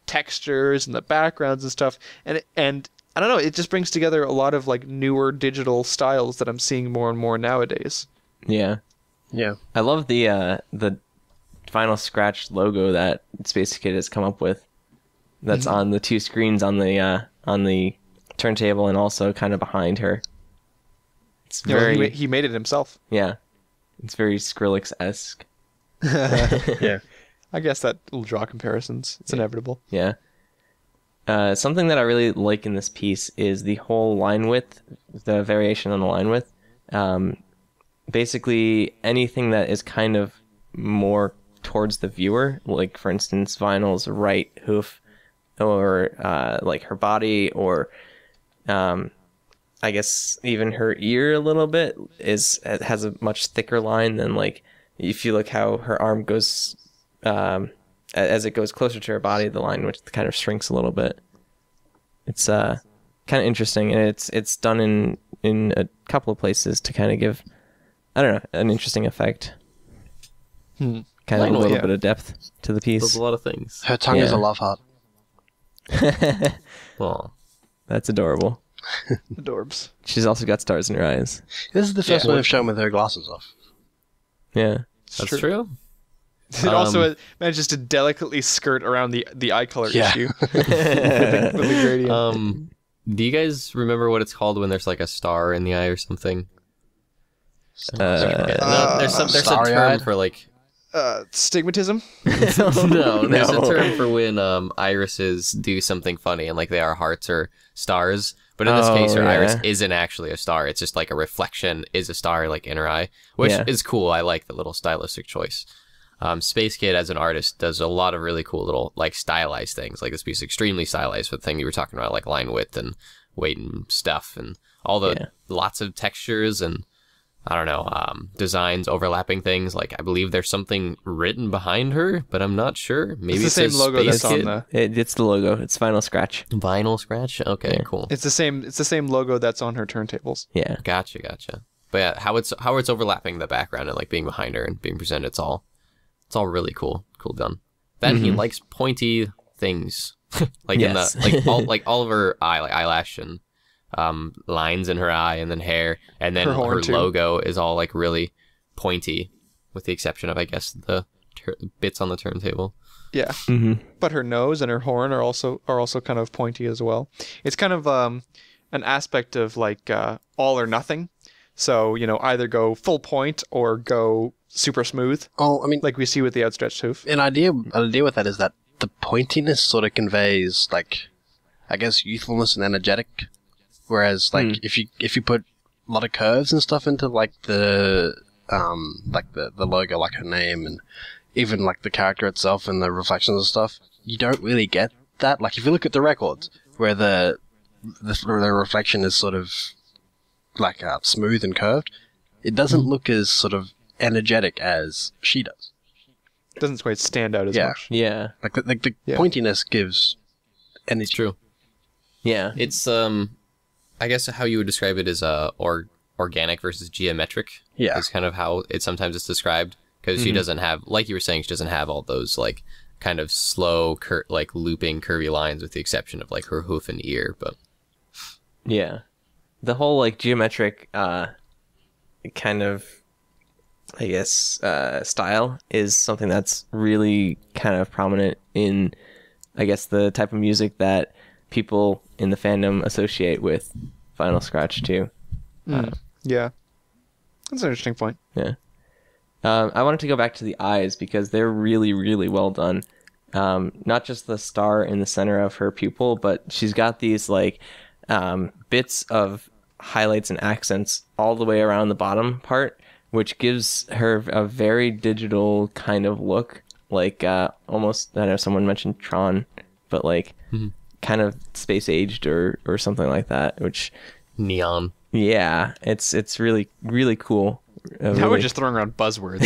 textures and the backgrounds and stuff. And I don't know, it just brings together a lot of like newer digital styles that I'm seeing more and more nowadays. Yeah. Yeah. I love the Vinyl Scratch logo that Space Kid has come up with. That's on the two screens on the turntable and also kind of behind her. It's very He made it himself. yeah. It's very Skrillex-esque. Yeah. I guess that will draw comparisons. It's inevitable. Yeah. Something that I really like in this piece is the whole line width, the variation on the line width. Basically, anything that is kind of more towards the viewer, like for instance, Vinyl's right hoof, or like her body, or I guess even her ear a little bit has a much thicker line than like if you look how her arm goes. As it goes closer to her body, the line which kind of shrinks a little bit. It's kind of interesting, and it's done in a couple of places to kind of give, I don't know, an interesting effect. Kind of a little bit of depth to the piece. Does a lot of things. Her tongue is a love heart. Well, That's adorable. Adorbs. She's also got stars in her eyes. This is the first one I've shown with her glasses off. Yeah. that's true. It also manages to delicately skirt around the eye color issue with the gradient. Do you guys remember what it's called when there's like a star in the eye or something? No, there's a term starry-eyed? for like Stigmatism. no, there's a No. term for when irises do something funny and like they are hearts or stars. But in this case, her iris isn't actually a star. It's just like a reflection is a star like in her eye, which is cool. I like the little stylistic choice. Space Kid as an artist does a lot of really cool little like stylized things. Like this piece is extremely stylized for the thing you were talking about, like line width and weight and stuff and all the lots of textures and I don't know, designs, overlapping things. Like I believe there's something written behind her, but I'm not sure. Maybe It's the same logo Space that's on Kid. the. It's the logo. It's Final Scratch. Vinyl scratch. Okay, Yeah. cool. It's the same logo that's on her turntables. Yeah. Gotcha. But yeah, how it's overlapping the background and like being behind her and being presented. It's all really cool done. Then he likes pointy things, like Yes. in the like all of her eye, like eyelash and lines in her eye, and then hair, and then Her horn, her too. logo is all like really pointy, with the exception of I guess the bits on the turntable. Yeah. But her nose and her horn are also kind of pointy as well. It's kind of an aspect of like all or nothing. So, either go full point or go super smooth, Oh, I mean, like we see with the outstretched hoof. an idea with that is that the pointiness sort of conveys like, I guess, youthfulness and energetic. Whereas like if you put a lot of curves and stuff into like the logo, like her name and even like the character itself and the reflections and stuff, you don't really get that. Like if you look at the records where the reflection is sort of like smooth and curved, it doesn't look as sort of energetic as she does. Doesn't quite stand out as much. Yeah. Like the pointiness gives energy. It's true. Yeah. It's I guess how you would describe it is organic versus geometric. Yeah. Is kind of how it sometimes is described, because she doesn't have, like you were saying, she doesn't have all those like kind of slow like looping curvy lines, with the exception of like her hoof and ear. But Yeah. The whole like geometric kind of, I guess, style is something that's really kind of prominent in, I guess, the type of music that people in the fandom associate with Final Scratch too. Yeah. That's an interesting point. Yeah. I wanted to go back to the eyes because they're really, really well done. Not just the star in the center of her pupil, but she's got these like bits of highlights and accents all the way around the bottom part, which gives her a very digital kind of look, like almost, I know someone mentioned Tron, but like kind of space aged or something like that, which neon. yeah, it's really, really cool. Now we're just throwing around buzzwords.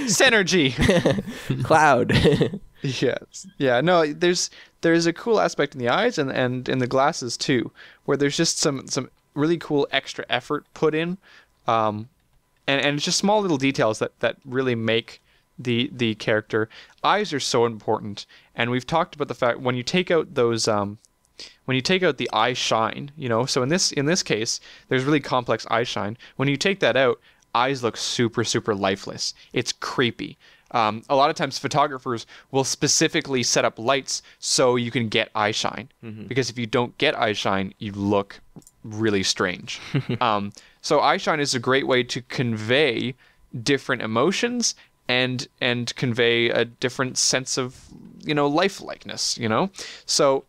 Synergy. Cloud. Yes. Yeah. No. There's a cool aspect in the eyes and in the glasses too, where there's just some really cool extra effort put in, and it's just small little details that really make the character. Eyes are so important, and we've talked about the fact when you take out those when you take out the eye shine, so in this case there's really complex eye shine. When you take that out, eyes look super lifeless. It's creepy. A lot of times photographers will specifically set up lights so you can get eye shine, because if you don't get eye shine, you look really strange. So eye shine is a great way to convey different emotions and convey a different sense of lifelikeness. So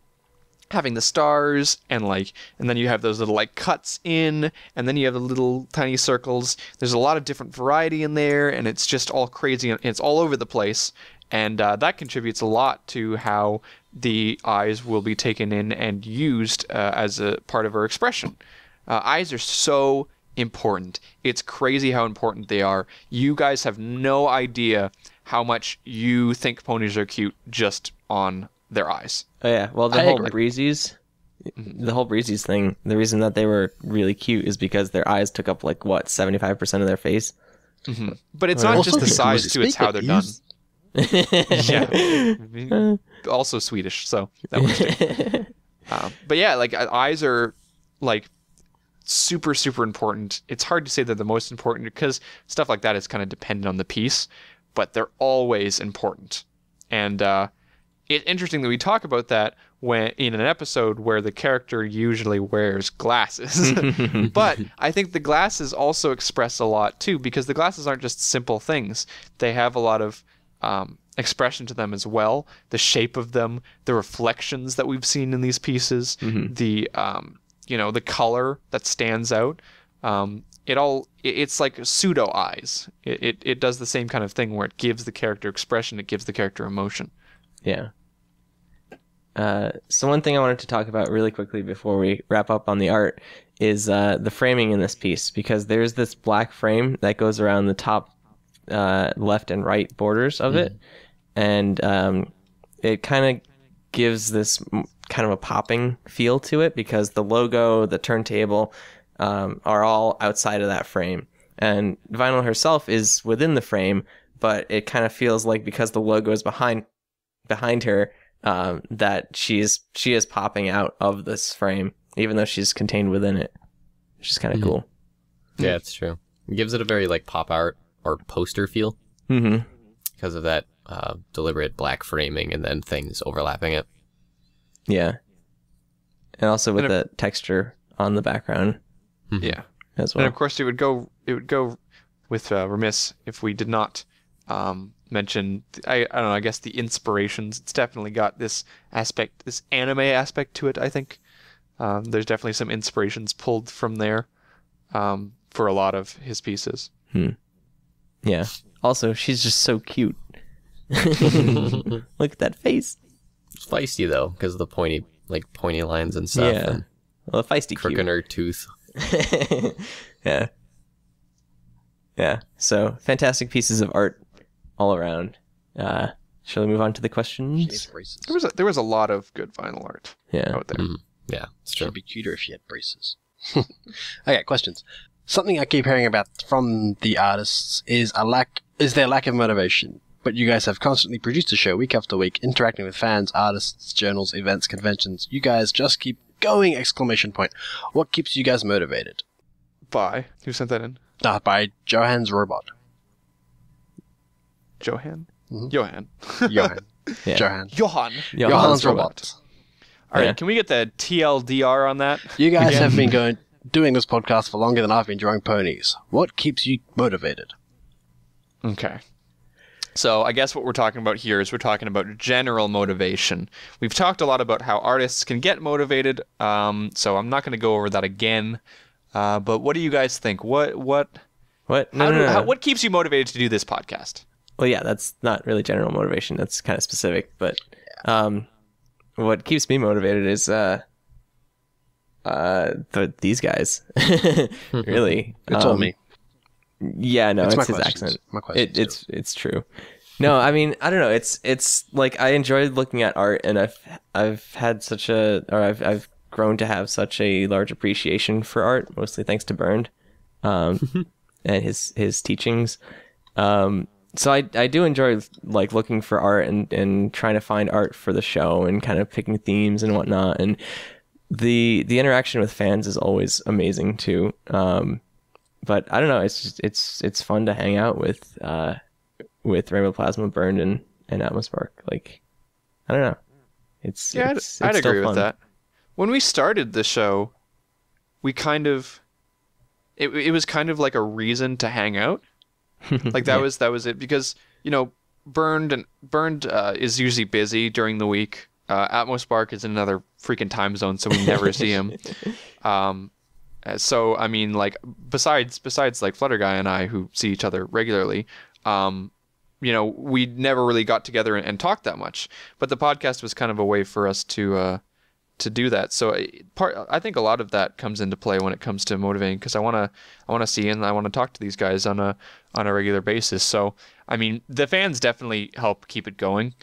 having the stars and then you have those little like cuts in, and then you have the little tiny circles. There's a lot of different variety in there, and it's just all crazy and it's all over the place, and that contributes a lot to how the eyes will be taken in and used as a part of her expression. Eyes are so important. It's crazy how important they are. You guys have no idea how much you think ponies are cute just on their eyes. Oh yeah, well the I whole agree. breezies The whole Breezy's thing, the reason that they were really cute is because their eyes took up like what 75% of their face. But it's not just the size too; it's how they're done. Yeah. Also Swedish, so that works too. But yeah, like eyes are like super, super important. It's hard to say they're the most important because stuff like that is kind of dependent on the piece, but they're always important. And it's interesting that we talk about that when in an episode where the character usually wears glasses. But I think the glasses also express a lot too, because the glasses aren't just simple things. They have a lot of expression to them as well. The shape of them, the reflections that we've seen in these pieces, the the color that stands out. It's like pseudo eyes. It does the same kind of thing where it gives the character expression, it gives the character emotion. Yeah. So one thing I wanted to talk about really quickly before we wrap up on the art is the framing in this piece, because there's this black frame that goes around the top left and right borders of it, and it kind of gives this kind of a popping feel to it because the logo, the turntable are all outside of that frame, and Vinyl herself is within the frame, but it kind of feels like because the logo is behind her, that she is popping out of this frame, even though she's contained within it, which is kind of cool. Yeah, it's true. It gives it a very like pop art or poster feel because of that deliberate black framing and then things overlapping it. Yeah, and also with the texture on the background. Yeah, as well. And of course, it would go with remiss if we did not mention, I don't know, I guess the inspirations. It's definitely got this aspect, this anime aspect to it, I think. There's definitely some inspirations pulled from there for a lot of his pieces. Yeah. Also, she's just so cute. Look at that face. It's feisty though, because of the pointy lines and stuff. Yeah. And well, feisty crook cute. in her tooth. Yeah. Yeah. So fantastic pieces of art all around. Shall we move on to the questions? There was a lot of good vinyl art out there. Yeah, it's true. It'd be cuter if she had braces. Okay, questions. Something I keep hearing about from the artists is their lack of motivation. But you guys have constantly produced a show week after week, interacting with fans, artists, journals, events, conventions. You guys just keep going! ! What keeps you guys motivated? By who sent that in? By Johan's Robot. Johan? Johan. Yeah. Johan's Robot. All right, can we get the TLDR on that? You guys have been doing this podcast for longer than I've been drawing ponies. What keeps you motivated? Okay. So I guess what we're talking about here is we're talking about general motivation. We've talked a lot about how artists can get motivated, so I'm not going to go over that again. But what do you guys think? What keeps you motivated to do this podcast? Well, yeah, that's not really general motivation. That's kind of specific. But what keeps me motivated is these guys. Really, it's all me. Yeah, no, it's his questions. accent. My questions It's true. No, I mean, I don't know. It's like I enjoyed looking at art, and I've grown to have such a large appreciation for art, mostly thanks to Burned, and his teachings. So I do enjoy like looking for art and trying to find art for the show and kind of picking themes and whatnot. And the interaction with fans is always amazing too. But I don't know, it's fun to hang out with Rainbow Plasma, Burned, and Atmospark. Like, I don't know. I'd agree with that. When we started the show, we kind of it was kind of like a reason to hang out. Like that was it, because Burned is usually busy during the week. Atmospark is in another freaking time zone, so we never see him. So I mean, like besides like Flutter Guy and I, who see each other regularly, we never really got together and talked that much. But the podcast was kind of a way for us to do that. So I think a lot of that comes into play when it comes to motivating, because I want to see and I want to talk to these guys on a regular basis. So I mean, the fans definitely help keep it going.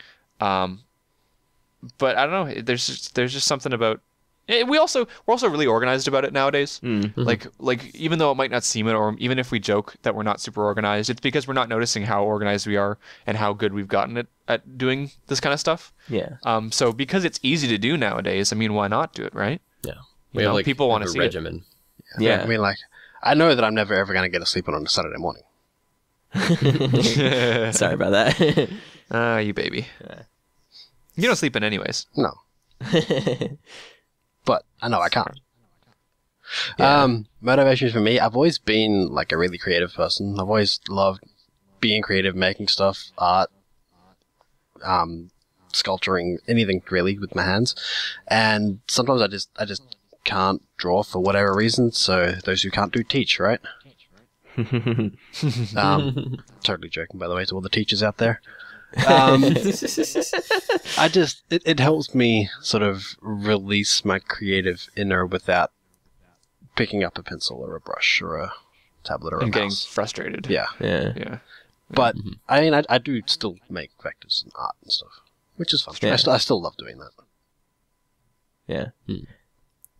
But I don't know. There's just something about we're also really organized about it nowadays. Mm-hmm. Like even though it might not seem it, or even if we joke that we're not super organized, it's because we're not noticing how organized we are and how good we've gotten at doing this kind of stuff. Yeah. So because it's easy to do nowadays, I mean, why not do it, right? Yeah. You know, people want to see regimen. Yeah. I mean, like, I know that I'm never ever going to get to sleep on a Saturday morning. Sorry about that. You baby. You don't sleep in anyways. No. But I know I can't. Yeah. Motivation for me, I've always been like a really creative person. I've always loved being creative, making stuff, art, sculpturing, anything really with my hands. And sometimes I just can't draw for whatever reason. So those who can't do teach, right? Totally joking, by the way, to all the teachers out there. It helps me sort of release my creative inner without picking up a pencil or a brush or a tablet or a And getting mouse. frustrated. Yeah. Yeah. But I mean, I do still make vectors and art and stuff, which is fun. Yeah. I still love doing that. Yeah.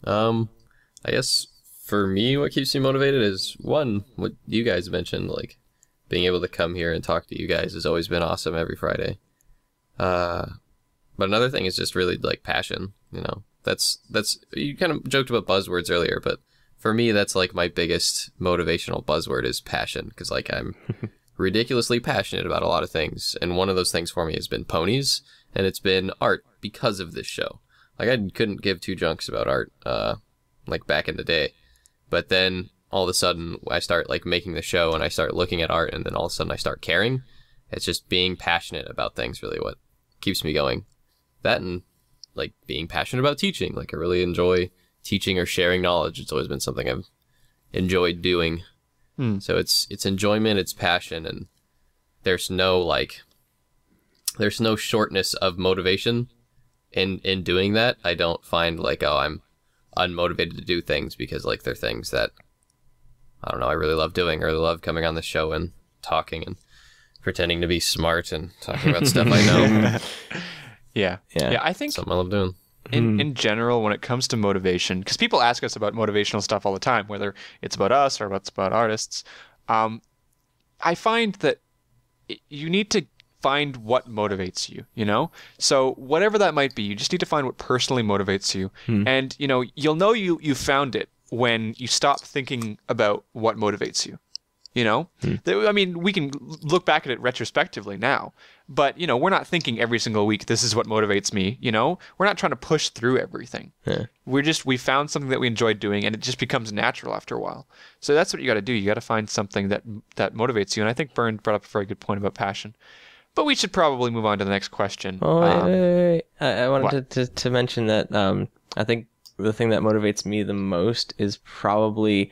I guess for me, what keeps me motivated is one, what you guys mentioned, like being able to come here and talk to you guys has always been awesome every Friday. But another thing is just really like passion, you know. That's you kind of joked about buzzwords earlier, but for me that's like my biggest motivational buzzword is passion, because like I'm ridiculously passionate about a lot of things, and one of those things for me has been ponies, and it's been art because of this show. Like I couldn't give two junks about art like back in the day, but then all of a sudden I start like making the show and I start looking at art, and then all of a sudden I start caring. It's just being passionate about things really what keeps me going. That and like being passionate about teaching. Like I really enjoy teaching or sharing knowledge. It's always been something I've enjoyed doing. So it's enjoyment, it's passion, and there's no shortness of motivation in doing that. I don't find like, oh, I'm unmotivated to do things because like they're things that I don't know, I really love doing, or really love coming on the show and talking and pretending to be smart and talking about stuff I know. Yeah. I think Something I love doing. in general, when it comes to motivation, because people ask us about motivational stuff all the time, whether it's about us or it's about artists, I find that you need to find what motivates you, you know? So whatever that might be, you just need to find what personally motivates you. And, you know, you'll know you found it when you stop thinking about what motivates you. You know, I mean, we can look back at it retrospectively now, but, you know, we're not thinking every single week, this is what motivates me. You know, we're not trying to push through everything. Yeah. We found something that we enjoyed doing, and it just becomes natural after a while. So that's what you got to do. You got to find something that motivates you. And I think Byrne brought up a very good point about passion, but we should probably move on to the next question. Oh, wait. I wanted to mention that I think the thing that motivates me the most is probably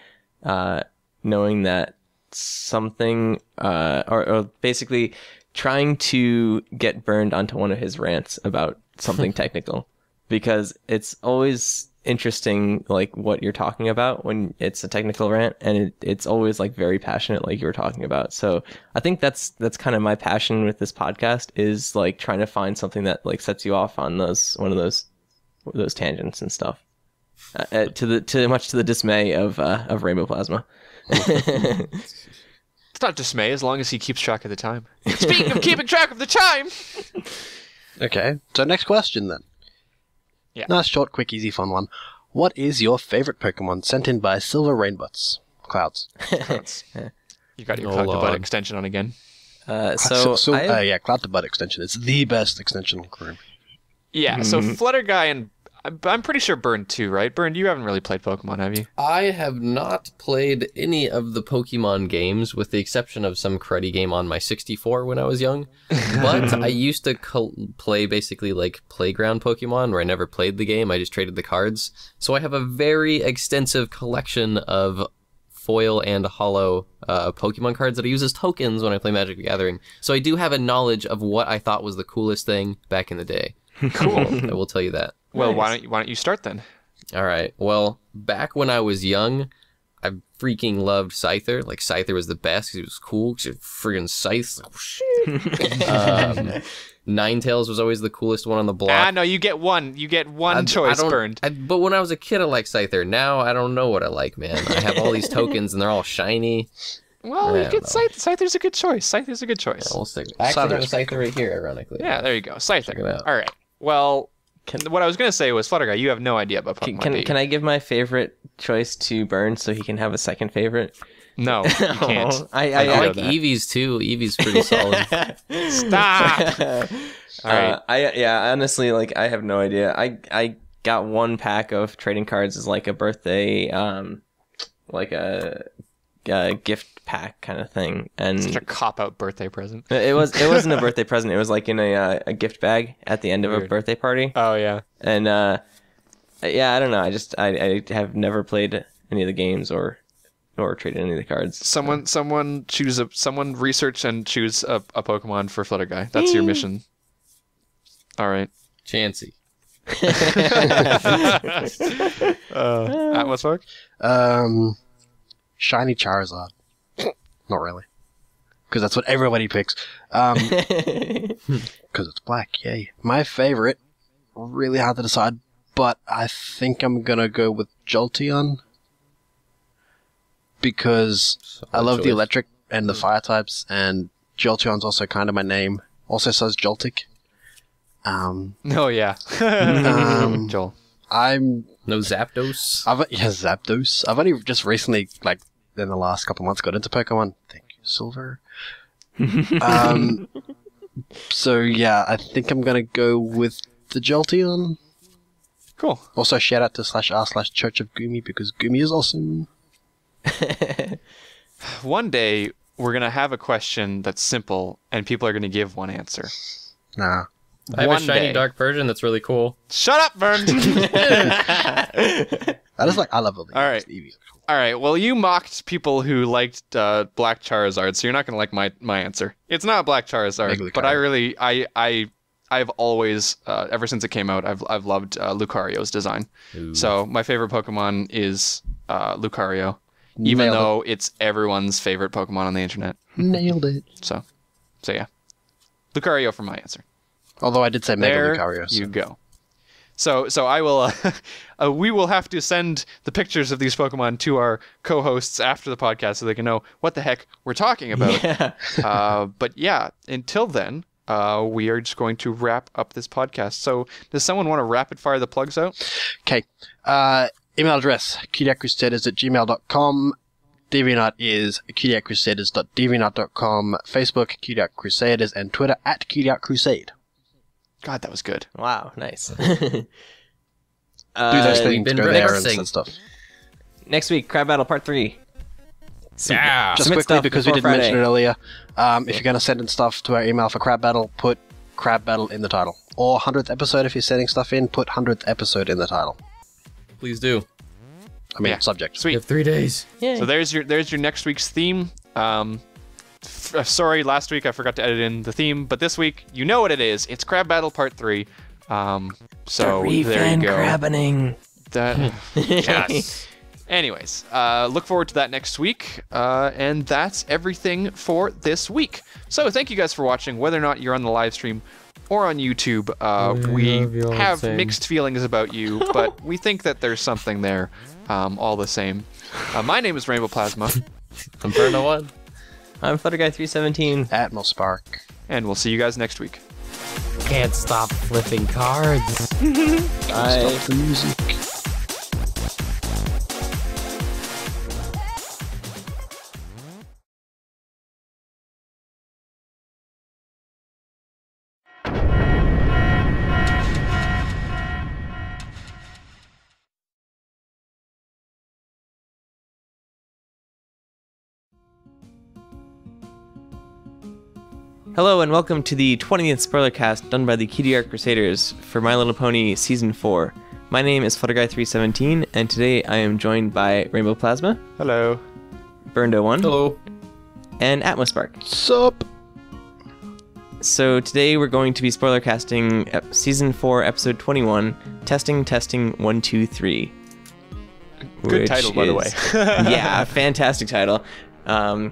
knowing that something or basically trying to get Burned onto one of his rants about something technical, because it's always interesting like what you're talking about when it's a technical rant, and it's always like very passionate like you were talking about. So I think that's kind of my passion with this podcast, is like trying to find something that like sets you off on one of those tangents and stuff, much to the dismay of Rainbow Plasma. It's not dismay as long as he keeps track of the time. Speaking of keeping track of the time. Okay, so next question then. Yeah. Nice, short, quick, easy, fun one. What is your favorite Pokemon sent in by Silver Rainbutts? Clouds. You got your Oh, Cloud to Butt Lord. extension on again. Yeah, Cloud to Butt extension. It's the best extension room. Yeah, so Flutter Guy and I'm pretty sure Burn too, right? Burn, you haven't really played Pokemon, have you? I have not played any of the Pokemon games, with the exception of some cruddy game on my 64 when I was young. But I used to play basically like playground Pokemon, where I never played the game, I just traded the cards. So I have a very extensive collection of foil and hollow Pokemon cards that I use as tokens when I play Magic the Gathering. So I do have a knowledge of what I thought was the coolest thing back in the day. Cool. I will tell you that. Well, Nice. why don't you start then? All right. Well, back when I was young, I freaking loved Scyther. Like, Scyther was the best because he was cool. Because he had friggin' scythes. Ninetales was always the coolest one on the block. No, you get one. You get one choice, Burned. But when I was a kid, I liked Scyther. Now I don't know what I like, man. I have all these tokens and they're all shiny. Well, you get Scyther's a good choice. Scyther's a good choice. Yeah, we'll stick. I actually have a Scyther right here, ironically. Yeah, there you go. Scyther. Check it out. All right. Well, what I was going to say was, Flutterguy, you have no idea about Pokemon. Can I give my favorite choice to Burn so he can have a second favorite? No, you can't. I like Eevee's too. Eevee's pretty solid. Stop. All right. Honestly, like I have no idea. I got one pack of trading cards as like a birthday, like a gift pack kind of thing, and Such a cop-out birthday present. it wasn't a birthday present. It was like in a gift bag at the end of a birthday party. Oh yeah. And yeah, I don't know. I have never played any of the games or traded any of the cards. Someone research and choose a Pokemon for Flutterguy. That's your mission. All right. Chansey. Atmos Park? Shiny Charizard. Not really. Because that's what everybody picks. Because it's black, yay. My favorite, really hard to decide, but I think I'm going to go with Jolteon. Because I love the electric and the fire types, and Jolteon's also kind of my name. Also says Joltik. Oh yeah. Joel. No Zapdos. Zapdos. I've only just recently, like in the last couple of months, got into Pokemon. Thank you, Silver. So yeah, I think I'm gonna go with the Jolteon. Cool. Also, shout out to /r/Church of Goomy because Goomy is awesome. One day we're gonna have a question that's simple, and people are gonna give one answer. Nah. I have One a shiny day. dark Persian that's really cool. Shut up, Vern. I love it. All right. All right. Well, you mocked people who liked Black Charizard, so you're not gonna like my answer. It's not Black Charizard, but I've always ever since it came out, I've loved Lucario's design. Ooh. So my favorite Pokemon is Lucario, even though it's everyone's favorite Pokemon on the internet. Nailed it. So yeah, Lucario for my answer. Although I did say Mega There Lucario. So. you go. So I will. We will have to send the pictures of these Pokemon to our co-hosts after the podcast so they can know what the heck we're talking about. Yeah. But yeah, until then, we are just going to wrap up this podcast. So does someone want to rapid fire the plugs out? Okay. Email address, cutieartcrusaders@gmail.com. DeviantArt is cutieartcrusaders.deviantart.com. Facebook, Cutie Art Crusaders, and Twitter @CutieArtCrusade. God, that was good. Wow, nice. Do those things, been go there and rehearsing. send stuff. Next week, Crab Battle Part 3. Yeah. Just Submit quickly, stuff because we before didn't mention Friday. it earlier, if you're going to send in stuff to our email for Crab Battle, put Crab Battle in the title. Or 100th episode, if you're sending stuff in, put 100th episode in the title. Please do. I mean, Yeah. subject. You Sweet. have 3 days. Yay. So there's your next week's theme. Sorry, last week I forgot to edit in the theme, but this week you know what it is. It's Crab Battle Part 3. So there you go. Crabbening. That yes. Anyways, look forward to that next week. And that's everything for this week. So thank you guys for watching, whether or not you're on the live stream or on YouTube. We have mixed feelings about you, but we think that there's something there all the same. My name is Rainbow Plasma, I'm Burno 1. I'm Flutterguy317. Atmos Spark. and we'll see you guys next week. Can't stop flipping cards. Bye. Stop the music. Hello and welcome to the 20th spoiler cast done by the Cutie Art Crusaders for My Little Pony Season 4. My name is Flutterguy317 and today I am joined by Rainbow Plasma, Hello. Burndo1, Hello. and Atmospark. Sup? So today we're going to be spoiler casting Season 4, Episode 21, Testing 1, 2, 3. Good title, by the way. Yeah, fantastic title. It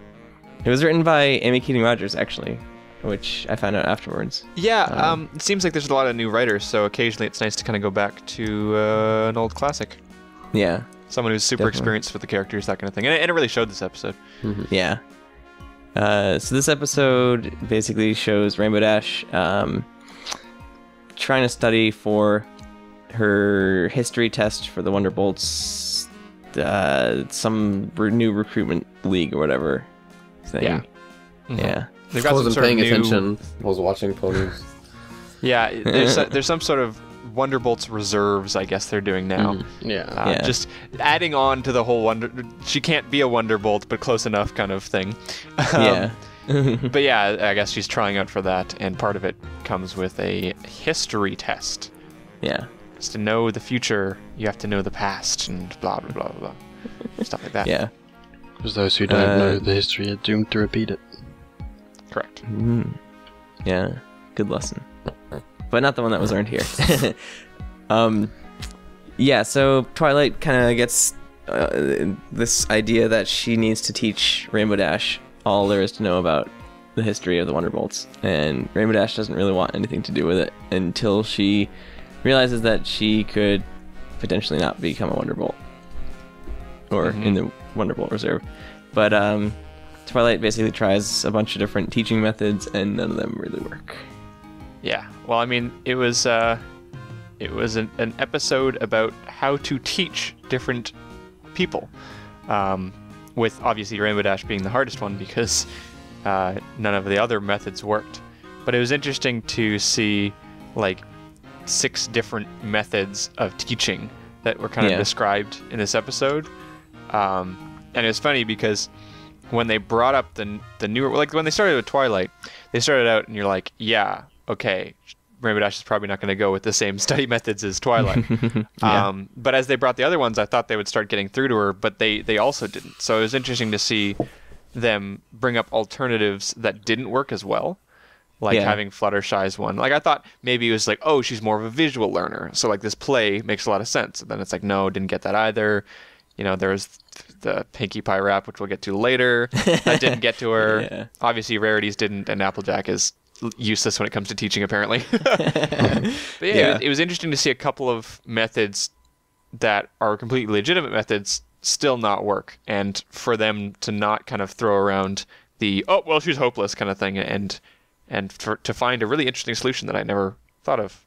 was written by Amy Keating Rogers, actually. which I found out afterwards. Yeah, it seems like there's a lot of new writers, so occasionally it's nice to kind of go back to an old classic. Yeah. Someone who's super experienced with the characters, that kind of thing. And it really showed this episode. Yeah. So this episode basically shows Rainbow Dash trying to study for her history test for the Wonderbolts, some new recruitment league or whatever thing. Yeah. Yeah. They've I got some wasn't sort of paying new... attention. I was watching ponies. Yeah, there's some sort of Wonderbolts reserves, I guess they're doing now. Yeah. Just adding on to the whole she can't be a Wonderbolt, but close enough kind of thing. Yeah. But yeah, I guess she's trying out for that, and part of it comes with a history test. Yeah. Just to know the future, you have to know the past, and blah, blah, blah, blah. Stuff like that. Yeah. For those who don't know the history, are doomed to repeat it. Correct. Yeah. Good lesson. But not the one that was learned here. Yeah, so Twilight kind of gets this idea that she needs to teach Rainbow Dash all there is to know about the history of the Wonderbolts. And Rainbow Dash doesn't really want anything to do with it until she realizes that she could potentially not become a Wonderbolt. Or in the Wonderbolt Reserve. But Twilight basically tries a bunch of different teaching methods, and none of them really work. Yeah. Well, I mean, it was an episode about how to teach different people, with obviously Rainbow Dash being the hardest one because none of the other methods worked. But it was interesting to see like 6 different methods of teaching that were kind of described in this episode. And it was funny because when they brought up the newer, like when they started with Twilight, they started out and you're like, yeah, okay, Rainbow Dash is probably not going to go with the same study methods as Twilight. But as they brought the other ones, I thought they would start getting through to her, but they also didn't. So it was interesting to see them bring up alternatives that didn't work as well. Like having Fluttershy's one. Like I thought maybe it was like, oh, she's more of a visual learner. So like this play makes a lot of sense. And then it's like, no, didn't get that either. You know, there was the Pinkie Pie rap, which we'll get to later. That didn't get to her. Obviously, Rarities didn't, and Applejack is useless when it comes to teaching, apparently. But it was interesting to see a couple of methods that are completely legitimate methods still not work, and for them to not kind of throw around the, oh, well, she's hopeless kind of thing, and to find a really interesting solution that I never thought of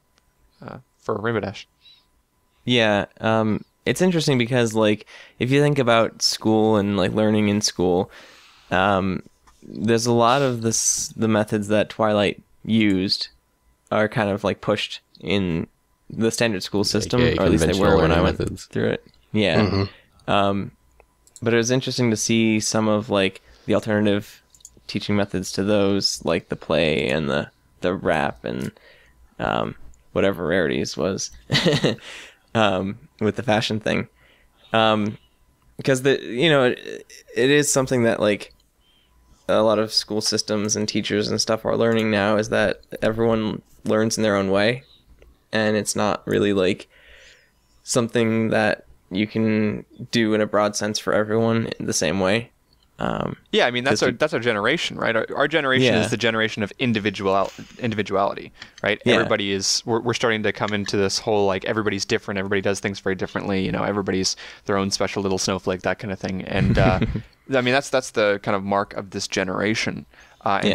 for Rainbow Dash. Yeah, it's interesting because, like, if you think about school and, like, learning in school, there's a lot of the methods that Twilight used are kind of, like, pushed in the standard school system, or at least they were when I went through it. Yeah. But it was interesting to see some of, like, the alternative teaching methods to those, like the play and the rap and whatever Rarities was. With the fashion thing, because it is something that like a lot of school systems and teachers and stuff are learning now, is that everyone learns in their own way, and it's not really like something that you can do in a broad sense for everyone in the same way. Yeah, I mean that's our generation, right? Our generation is the generation of individuality, right? Yeah. Everybody is. We're starting to come into this whole like everybody's different. Everybody does things very differently. You know, everybody's their own special little snowflake, that kind of thing. And I mean that's the kind of mark of this generation.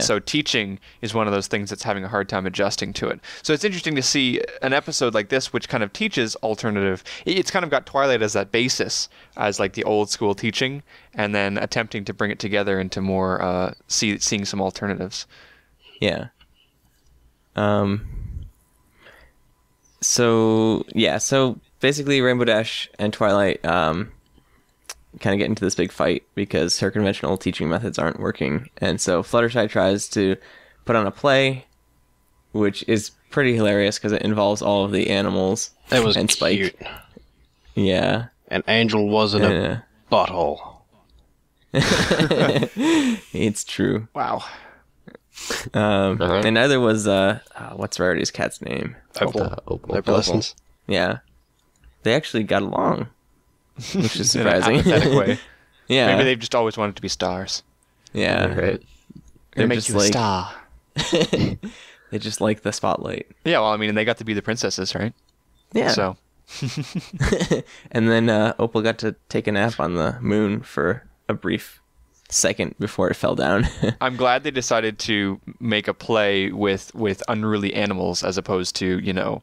So teaching is one of those things that's having a hard time adjusting to it. So it's interesting to see an episode like this, which kind of teaches alternative. It's kind of got Twilight as that basis, as like the old school teaching, and then attempting to bring it together into more seeing some alternatives. Yeah. So basically Rainbow Dash and Twilight kind of get into this big fight because her conventional teaching methods aren't working, and so Fluttershy tries to put on a play, which is pretty hilarious because it involves all of the animals. It was and Spike. cute. Yeah. And Angel wasn't a butthole. It's true. Wow. And neither was what's Rarity's cat's name? Opal. Opalescence. Yeah. They actually got along, which is surprising. In an apathetic way. Yeah. Maybe they've just always wanted to be stars. Yeah. Right. They make you a star. They just like the spotlight. Yeah, well, I mean, and they got to be the princesses, right? Yeah. So, And then Opal got to take a nap on the moon for a brief second before it fell down. I'm glad they decided to make a play with unruly animals as opposed to, you know,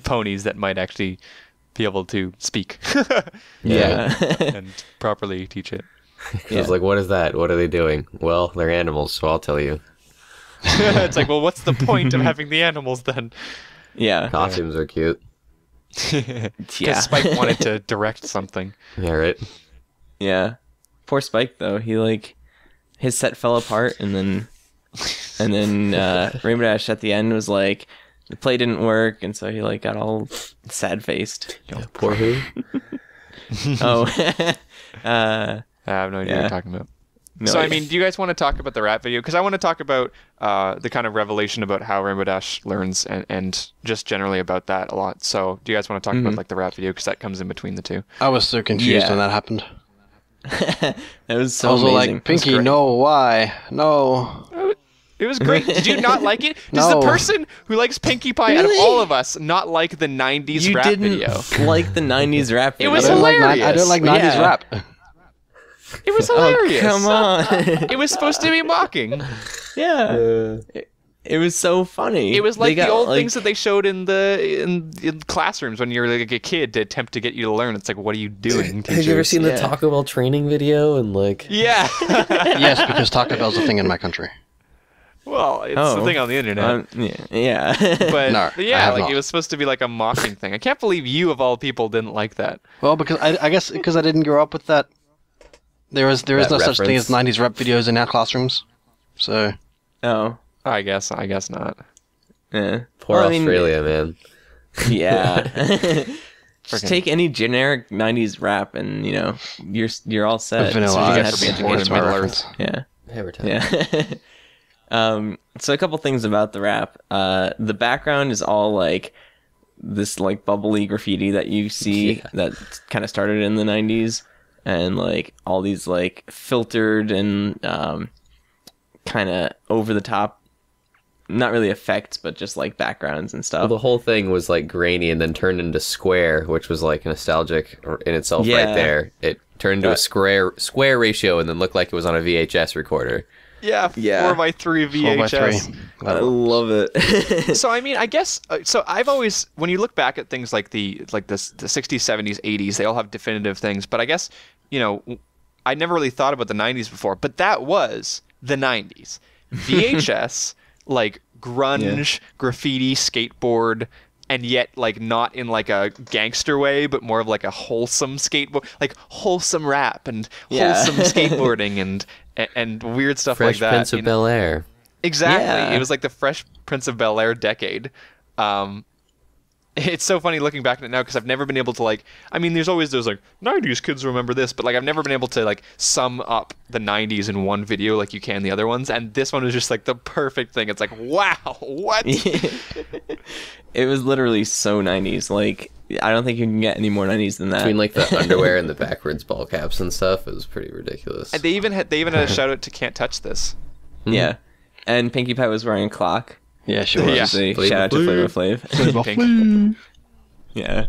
ponies that might actually be able to speak Yeah. and properly teach it. I was like, what is that? What are they doing? Well, they're animals, so I'll tell you. It's like, well, what's the point of having the animals then? Yeah. Costumes are cute. Yeah. Spike wanted to direct something. Yeah, right? Yeah. Poor Spike though. He like his set fell apart and then Rainbow Dash at the end was like the play didn't work and so he like got all sad faced. Yeah, poor who? Oh. I have no idea what Yeah. you're talking about. No, So, I mean, do you guys want to talk about the rap video? Because I want to talk about the kind of revelation about how Rainbow Dash learns and just generally about that a lot. So, do you guys want to talk about like the rap video? Because that comes in between the two. I was so confused Yeah. when that happened. that was so I was all amazing. like, Pinky, no, why? No. It was great. Did you not like it? Does the No. person who likes Pinkie Pie out of Really? all of us not like the 90s You rap didn't video? like the 90s rap It video. was I don't like hilarious. I don't like 90s Yeah. rap. It was Oh, hilarious. come on. It was supposed to be mocking. Yeah. It was so funny. It was They like the got, old things that they showed in in classrooms when you were like a kid to attempt to get you to learn. It's like, what are you doing, Have you ever teachers? seen the Yeah. Taco Bell training video? And like, Yeah. Yes, because Taco Bell's a thing in my country. Well, it's the thing on the internet. Yeah. But No, I yeah, have like not. it was supposed to be like a mocking thing. I can't believe you of all people didn't like that. Well, because I guess because I didn't grow up with that. There is no such thing as reference. 90s rap videos in our classrooms. So Oh. I guess not. Yeah. poor Well, I mean, Australia, man. Yeah. Just Frickin- take any generic 90s rap and, you know, you're all set. Vanilla So you can Ice. have to be Born in educated. Middle reference. Yeah. Every time. Yeah. So a couple things about the rap. The background is all like this like bubbly graffiti that you see Yeah. that kind of started in the 90s and like all these like filtered and kind of over the top, not really effects, but just like backgrounds and Well, stuff. the whole thing was like grainy and then turned into square, which was like nostalgic in itself Yeah. right there. It turned into a square ratio and then looked like it was on a VHS recorder. Yeah, Yeah. 4x3 4 by 3. VHS. I love it. So I mean, I guess so. I've always, when you look back at things like the 60s, 70s, 80s, they all have definitive things. But I guess I never really thought about the 90s before. But that was the 90s. VHS, like grunge, graffiti, skateboard, and yet like not in like a gangster way, but more of like a wholesome skateboard, like wholesome rap and Yeah. wholesome skateboarding and weird stuff Fresh like that. Prince you of know? Bel Air. Exactly. Yeah. It was like the Fresh Prince of Bel Air decade. It's so funny looking back at it now because I've never been able to like. I mean, there's always those like 90s kids remember this, but like I've never been able to like sum up the 90s in one video like you can the other ones. And this one was just like the perfect thing. It's like, wow, what? It was literally so 90s. Like, I don't think you can get any more 90s than that. Between like the underwear and the backwards ball caps and stuff, it was pretty ridiculous. And they even had a shout out to Can't Touch This. Yeah. And Pinkie Pie was wearing a clock. Yeah, she was. Yeah. So Flavor shout out to Flav. Flavor Flav. Pink. Yeah.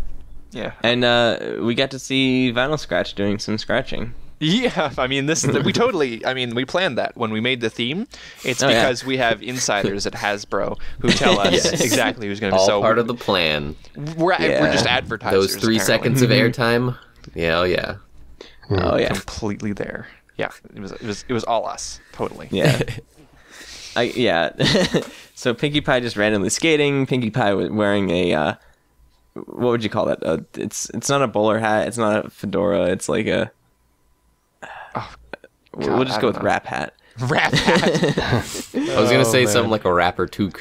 Yeah. And we got to see Vinyl Scratch doing some scratching. Yeah, I mean, we planned that when we made the theme. It's Oh, yeah. because we have insiders at Hasbro who tell us Yes. exactly who's going to be. All So part of the plan. we're Yeah. just advertisers. Those 3 apparently. seconds of airtime. Yeah, oh yeah. Oh, yeah. Completely there. Yeah, it was all us, totally. Yeah. So Pinkie Pie just randomly skating. Pinkie Pie was wearing a what would you call that? It's not a bowler hat. It's not a fedora. It's like a. We'll just I go don't with know. rap hat. Rap hat. I was gonna say something like a rapper toque,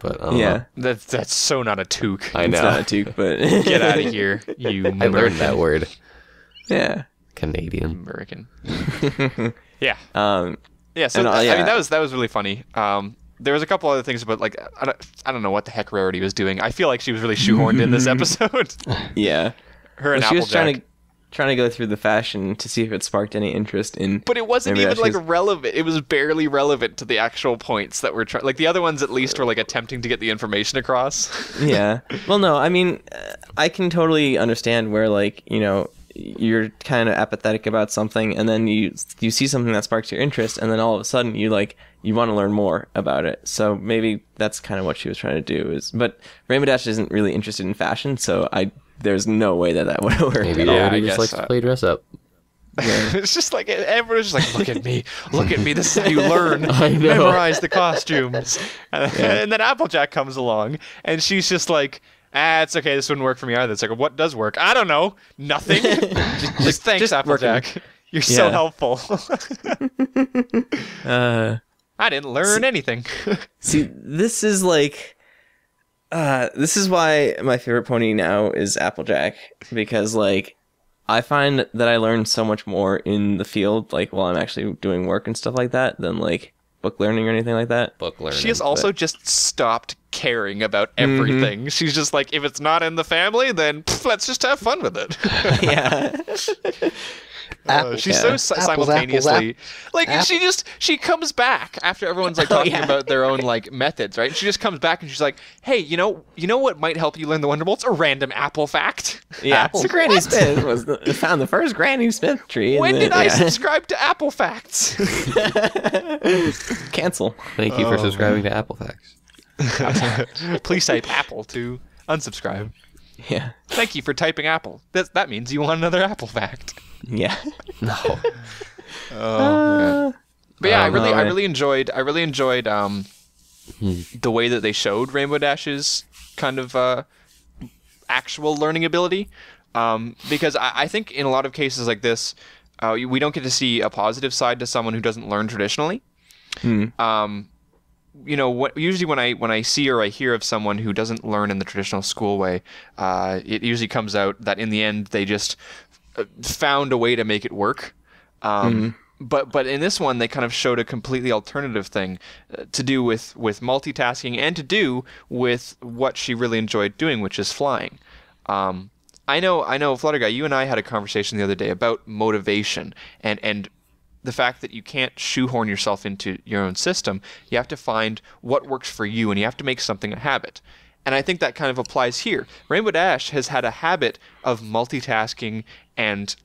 but I don't Yeah, know. That's so not a toque. I it's know. not a toque, but Get out of here, you. I learned that word. Yeah. Canadian. American. Yeah. Yeah. So and, I yeah. mean, that was really funny. There was a couple other things, but like I don't know what the heck Rarity was doing. I feel like she was really shoehorned in this episode. Yeah. Her and Well, she was Applejack. trying to go through the fashion to see if it sparked any interest in. But it wasn't Rainbow even like Dash's- relevant. It was barely relevant to the actual points that were trying. Like the other ones, at least, were like attempting to get the information across. Yeah. Well, no, I mean, I can totally understand where, like, you know, you're kind of apathetic about something, and then you see something that sparks your interest, and then all of a sudden you want to learn more about it. So maybe that's kind of what she was trying to do. But Rainbow Dash isn't really interested in fashion, so there's no way that would have worked Maybe at all. Rarity I just guess likes so. to play dress up. It's just like everyone's just like, look at me. This is how you learn. I know. Memorize the costumes. And then Applejack comes along, and she's just like, it's okay. This wouldn't work for me either. It's like, what does work? I don't know. Nothing. just thanks, just Applejack. You're so Yeah. helpful. Uh, I didn't learn anything. See, this is like, this is why my favorite pony now is Applejack, because like, I find that I learn so much more in the field, like while I'm actually doing work and stuff like that, than like book learning or anything like that. Book learning. She has also just stopped caring about everything. She's just like, if it's not in the family, then let's just have fun with it. Yeah. She's so simultaneously like she comes back after everyone's like talking about their own like methods, right? And she just comes back and she's like, hey, you know what might help you learn the Wonderbolts? A random apple fact. Yeah. So Granny Smith found the first Granny Smith tree. When did I subscribe to Apple Facts? Cancel? Thank you for subscribing to Apple Facts. Please type Apple to unsubscribe. Yeah. Thank you for typing Apple. That means you want another Apple fact. Yeah. No. But yeah, I man. really enjoyed the way that they showed Rainbow Dash's kind of actual learning ability, because I think in a lot of cases like this, we don't get to see a positive side to someone who doesn't learn traditionally. You know, usually when I see or I hear of someone who doesn't learn in the traditional school way, it usually comes out that in the end they just found a way to make it work. But in this one, they kind of showed a completely alternative thing to do with multitasking and to do with what she really enjoyed doing, which is flying. I know, Flutterguy, you and I had a conversation the other day about motivation and the fact that you can't shoehorn yourself into your own system. You have to find what works for you, and you have to make something a habit. And I think that kind of applies here. Rainbow Dash has had a habit of multitasking and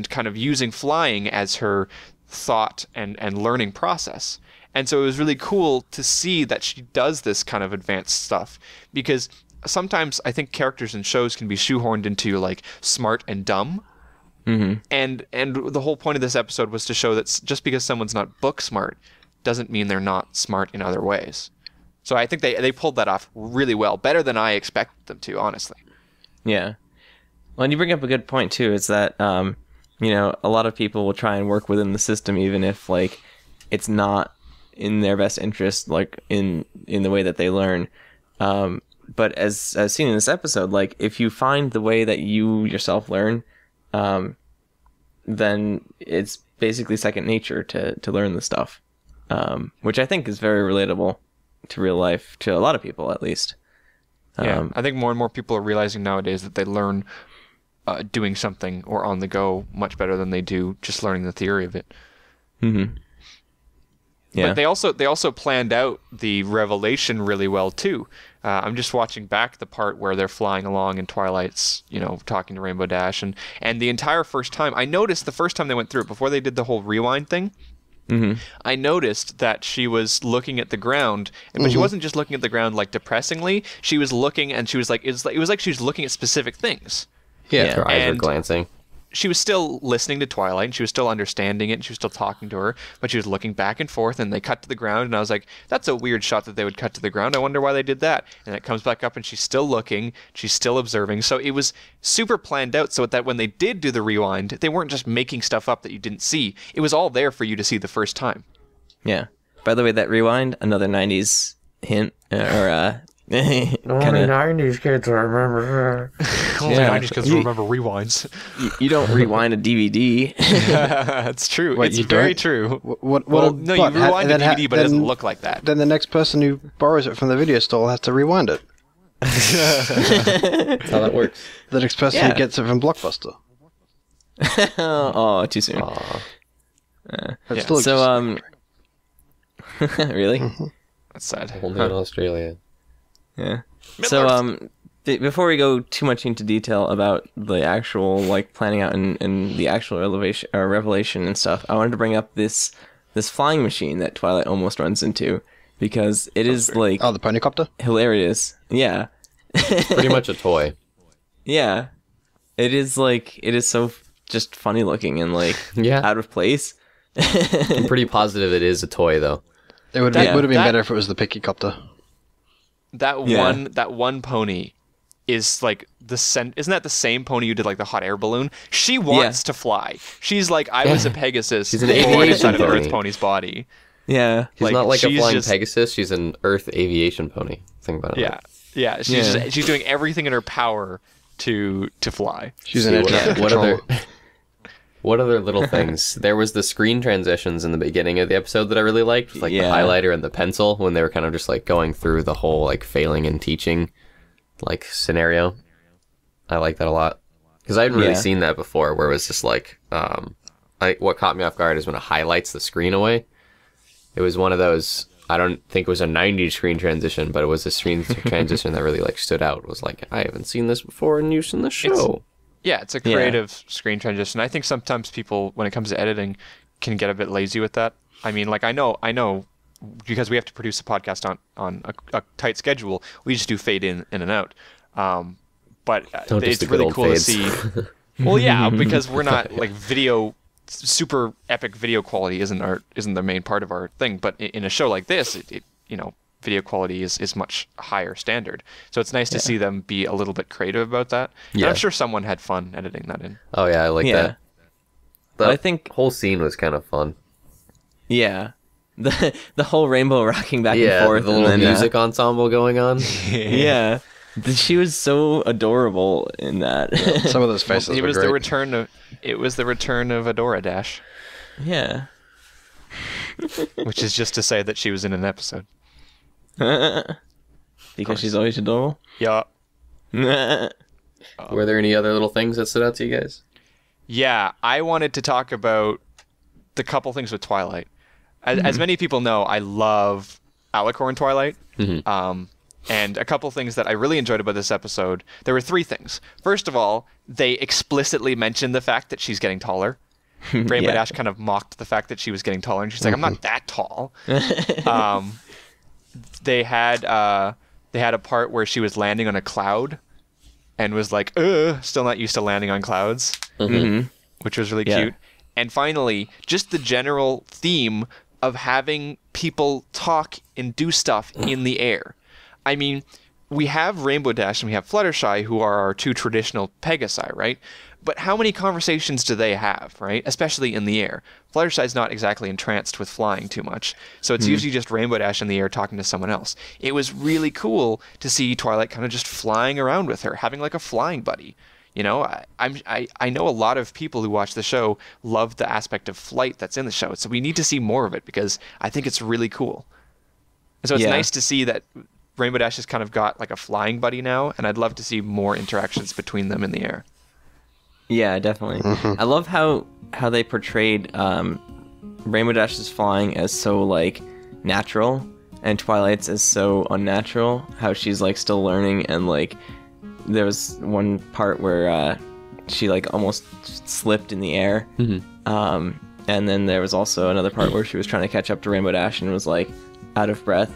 kind of using flying as her thought and learning process. And so it was really cool to see that she does this kind of advanced stuff, because sometimes I think characters in shows can be shoehorned into like smart and dumb. And the whole point of this episode was to show that just because someone's not book smart doesn't mean they're not smart in other ways. So I think they pulled that off really well, better than I expected them to, honestly. Yeah. Well, and you bring up a good point too. Is that you know, a lot of people will try and work within the system even if like it's not in their best interest, like in the way that they learn. But as seen in this episode, like if you find the way that you yourself learn, then it's basically second nature to learn the stuff, which I think is very relatable to real life, to a lot of people at least. Yeah, I think more and more people are realizing nowadays that they learn doing something or on the go much better than they do just learning the theory of it. Yeah. But they also planned out the revelation really well too. I'm just watching back the part where they're flying along in Twilight's, you know, talking to Rainbow Dash, and the entire first time, I noticed the first time they went through it, before they did the whole rewind thing, I noticed that she was looking at the ground, but she wasn't just looking at the ground like depressingly. She was looking, and she was like, it was like she was looking at specific things. Yeah. Her eyes were And- glancing. She was still listening to Twilight, and she was still understanding it, and she was still talking to her, but she was looking back and forth, and they cut to the ground, and I was like, that's a weird shot that they would cut to the ground. I wonder why they did that. And it comes back up, and she's still looking, she's still observing. So it was super planned out so that when they did do the rewind, they weren't just making stuff up that you didn't see. It was all there for you to see the first time. Yeah. By the way, that rewind, another 90s hint, or Only kind of 90s kids remember. Only Yeah. 90s kids remember rewinds. you don't rewind a DVD. That's true. Wait, It's you very don't? true. What? Well, no, you but ha- rewind a then ha- DVD, but it then- doesn't look like that. Then the next person who borrows it from the video store has to rewind it. That's how that works. The next person Yeah. who gets it from Blockbuster. Oh, too soon. Aw. It's still So really? That's sad. Only in Australia. Yeah. Middle-earth. So before we go too much into detail about the actual like planning out and the actual revelation and stuff, I wanted to bring up this flying machine that Twilight almost runs into because it is like Oh, the ponycopter? hilarious. Yeah. Pretty much a toy. Yeah. It is so just funny looking and like Yeah. out of place. I'm pretty positive it is a toy, though. It would That- have been that- better if it was the pickycopter. That one pony is like isn't that the same pony who did like the hot air balloon? She wants to fly. She's like, I was a Pegasus She's an born aviation inside of an pony. Earth pony's body. Yeah. She's not like a she's flying just- Pegasus. She's an Earth aviation pony. Think about it. Yeah. She's doing everything in her power to fly. She's See, an air what- traffic what controller. What other little things? There was the screen transitions in the beginning of the episode that I really liked, like Yeah. the highlighter and the pencil when they were kind of just like going through the whole like failing and teaching like scenario. I like that a lot because I hadn't really Yeah. seen that before, where it was just like, what caught me off guard is when it highlights the screen away. It was one of those. I don't think it was a '90s screen transition, but it was a screen transition that really like stood out. It was like, I haven't seen this before in use in the show. Yeah, it's a creative screen transition. I think sometimes people, when it comes to editing, can get a bit lazy with that. I mean, like I know, because we have to produce a podcast on a tight schedule. We just do fade in and out. But Don't just it's the good really old cool fades. to see. Well, yeah, because we're not like super epic video quality isn't the main part of our thing. But in a show like this, it video quality is much higher standard. So it's nice to see them be a little bit creative about that. And Yeah. I'm sure someone had fun editing that in. Oh yeah, I like Yeah. that. But I think whole scene was kind of fun. yeah. The whole rainbow rocking back Yeah, and forth the and little then, music ensemble going on. Yeah. She was so adorable in that. Some of those faces It were was great. the return of Adora Dash, Yeah. which is just to say that she was in an episode. Because she's always adorable. Yeah. Were there any other little things that stood out to you guys? Yeah, I wanted to talk about the couple things with Twilight. As many people know, I love Alicorn Twilight. And a couple things that I really enjoyed about this episode, there were three things. First of all, they explicitly mentioned the fact that she's getting taller. Rainbow Yeah. Dash kind of mocked the fact that she was getting taller, and she's like, I'm not that tall. They had a part where she was landing on a cloud and was like, still not used to landing on clouds, which was really Yeah. cute. And finally, just the general theme of having people talk and do stuff in the air. I mean, we have Rainbow Dash and we have Fluttershy, who are our two traditional Pegasi, right? But how many conversations do they have, right? Especially in the air. Fluttershy's not exactly entranced with flying too much, so it's usually just Rainbow Dash in the air talking to someone else. It was really cool to see Twilight kind of just flying around with her, having like a flying buddy. You know, I know a lot of people who watch the show love the aspect of flight that's in the show, so we need to see more of it because I think it's really cool. And so it's Yeah. nice to see that Rainbow Dash has kind of got like a flying buddy now, and I'd love to see more interactions between them in the air. Yeah, definitely. I love how they portrayed Rainbow Dash's flying as so like natural and Twilight's as so unnatural. How she's like still learning, and like there was one part where she like almost slipped in the air. And then there was also another part where she was trying to catch up to Rainbow Dash and was like out of breath.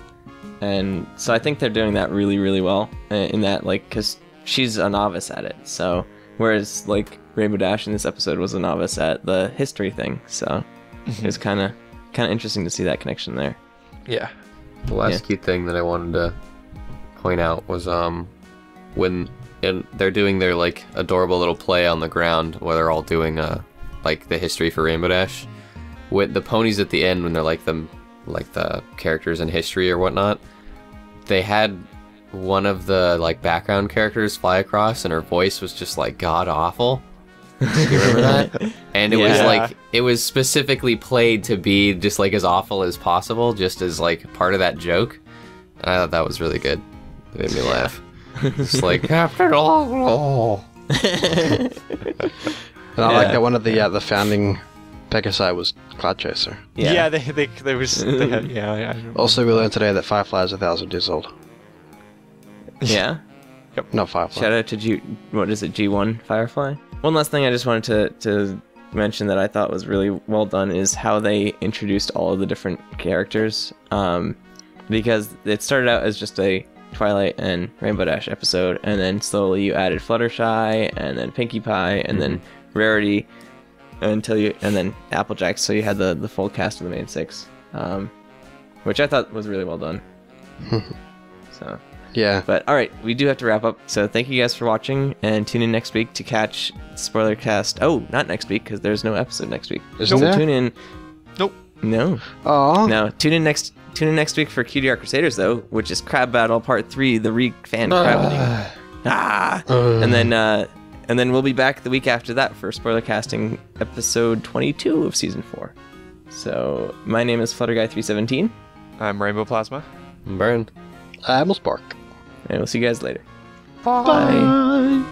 And so I think they're doing that really, really well in that, like, because she's a novice at it. So whereas like Rainbow Dash in this episode was a novice at the history thing. So it was kind of interesting to see that connection there. Yeah. The last cute thing that I wanted to point out was when they're doing their like adorable little play on the ground where they're all doing like the history for Rainbow Dash. With the ponies at the end when they're like the characters in history or whatnot, they had one of the like background characters fly across and her voice was just like god awful. Do you remember that? And it was Yeah. like it was specifically played to be just like as awful as possible, just as like part of that joke. And I thought that was really good. It made me laugh. It's like after all. And I like that one of the founding Pegasi was Cloud Chaser. Yeah, they had, yeah. I Also, we learned today that Firefly is 1,000 years old. Yeah. Not Firefly. Shout out to G1 Firefly. One last thing I just wanted to mention that I thought was really well done is how they introduced all of the different characters. Because it started out as just a Twilight and Rainbow Dash episode, and then slowly you added Fluttershy, and then Pinkie Pie, and then Rarity, and then Applejack. So you had the full cast of the main six, which I thought was really well done. So. Yeah. But all right, we do have to wrap up. So thank you guys for watching, and tune in next week to catch Spoiler Cast. Oh, not next week because there's no episode next week. Isn't there? Tune in. Nope. No. Oh. No. Tune in next week for Cutie Art Crusaders though, which is Crab Battle Part 3, the fan crab. And then we'll be back the week after that for Spoiler Casting episode 22 of season 4. So my name is Flutterguy317. I'm Rainbow Plasma. Burn. I almost bark. And we'll see you guys later. Bye.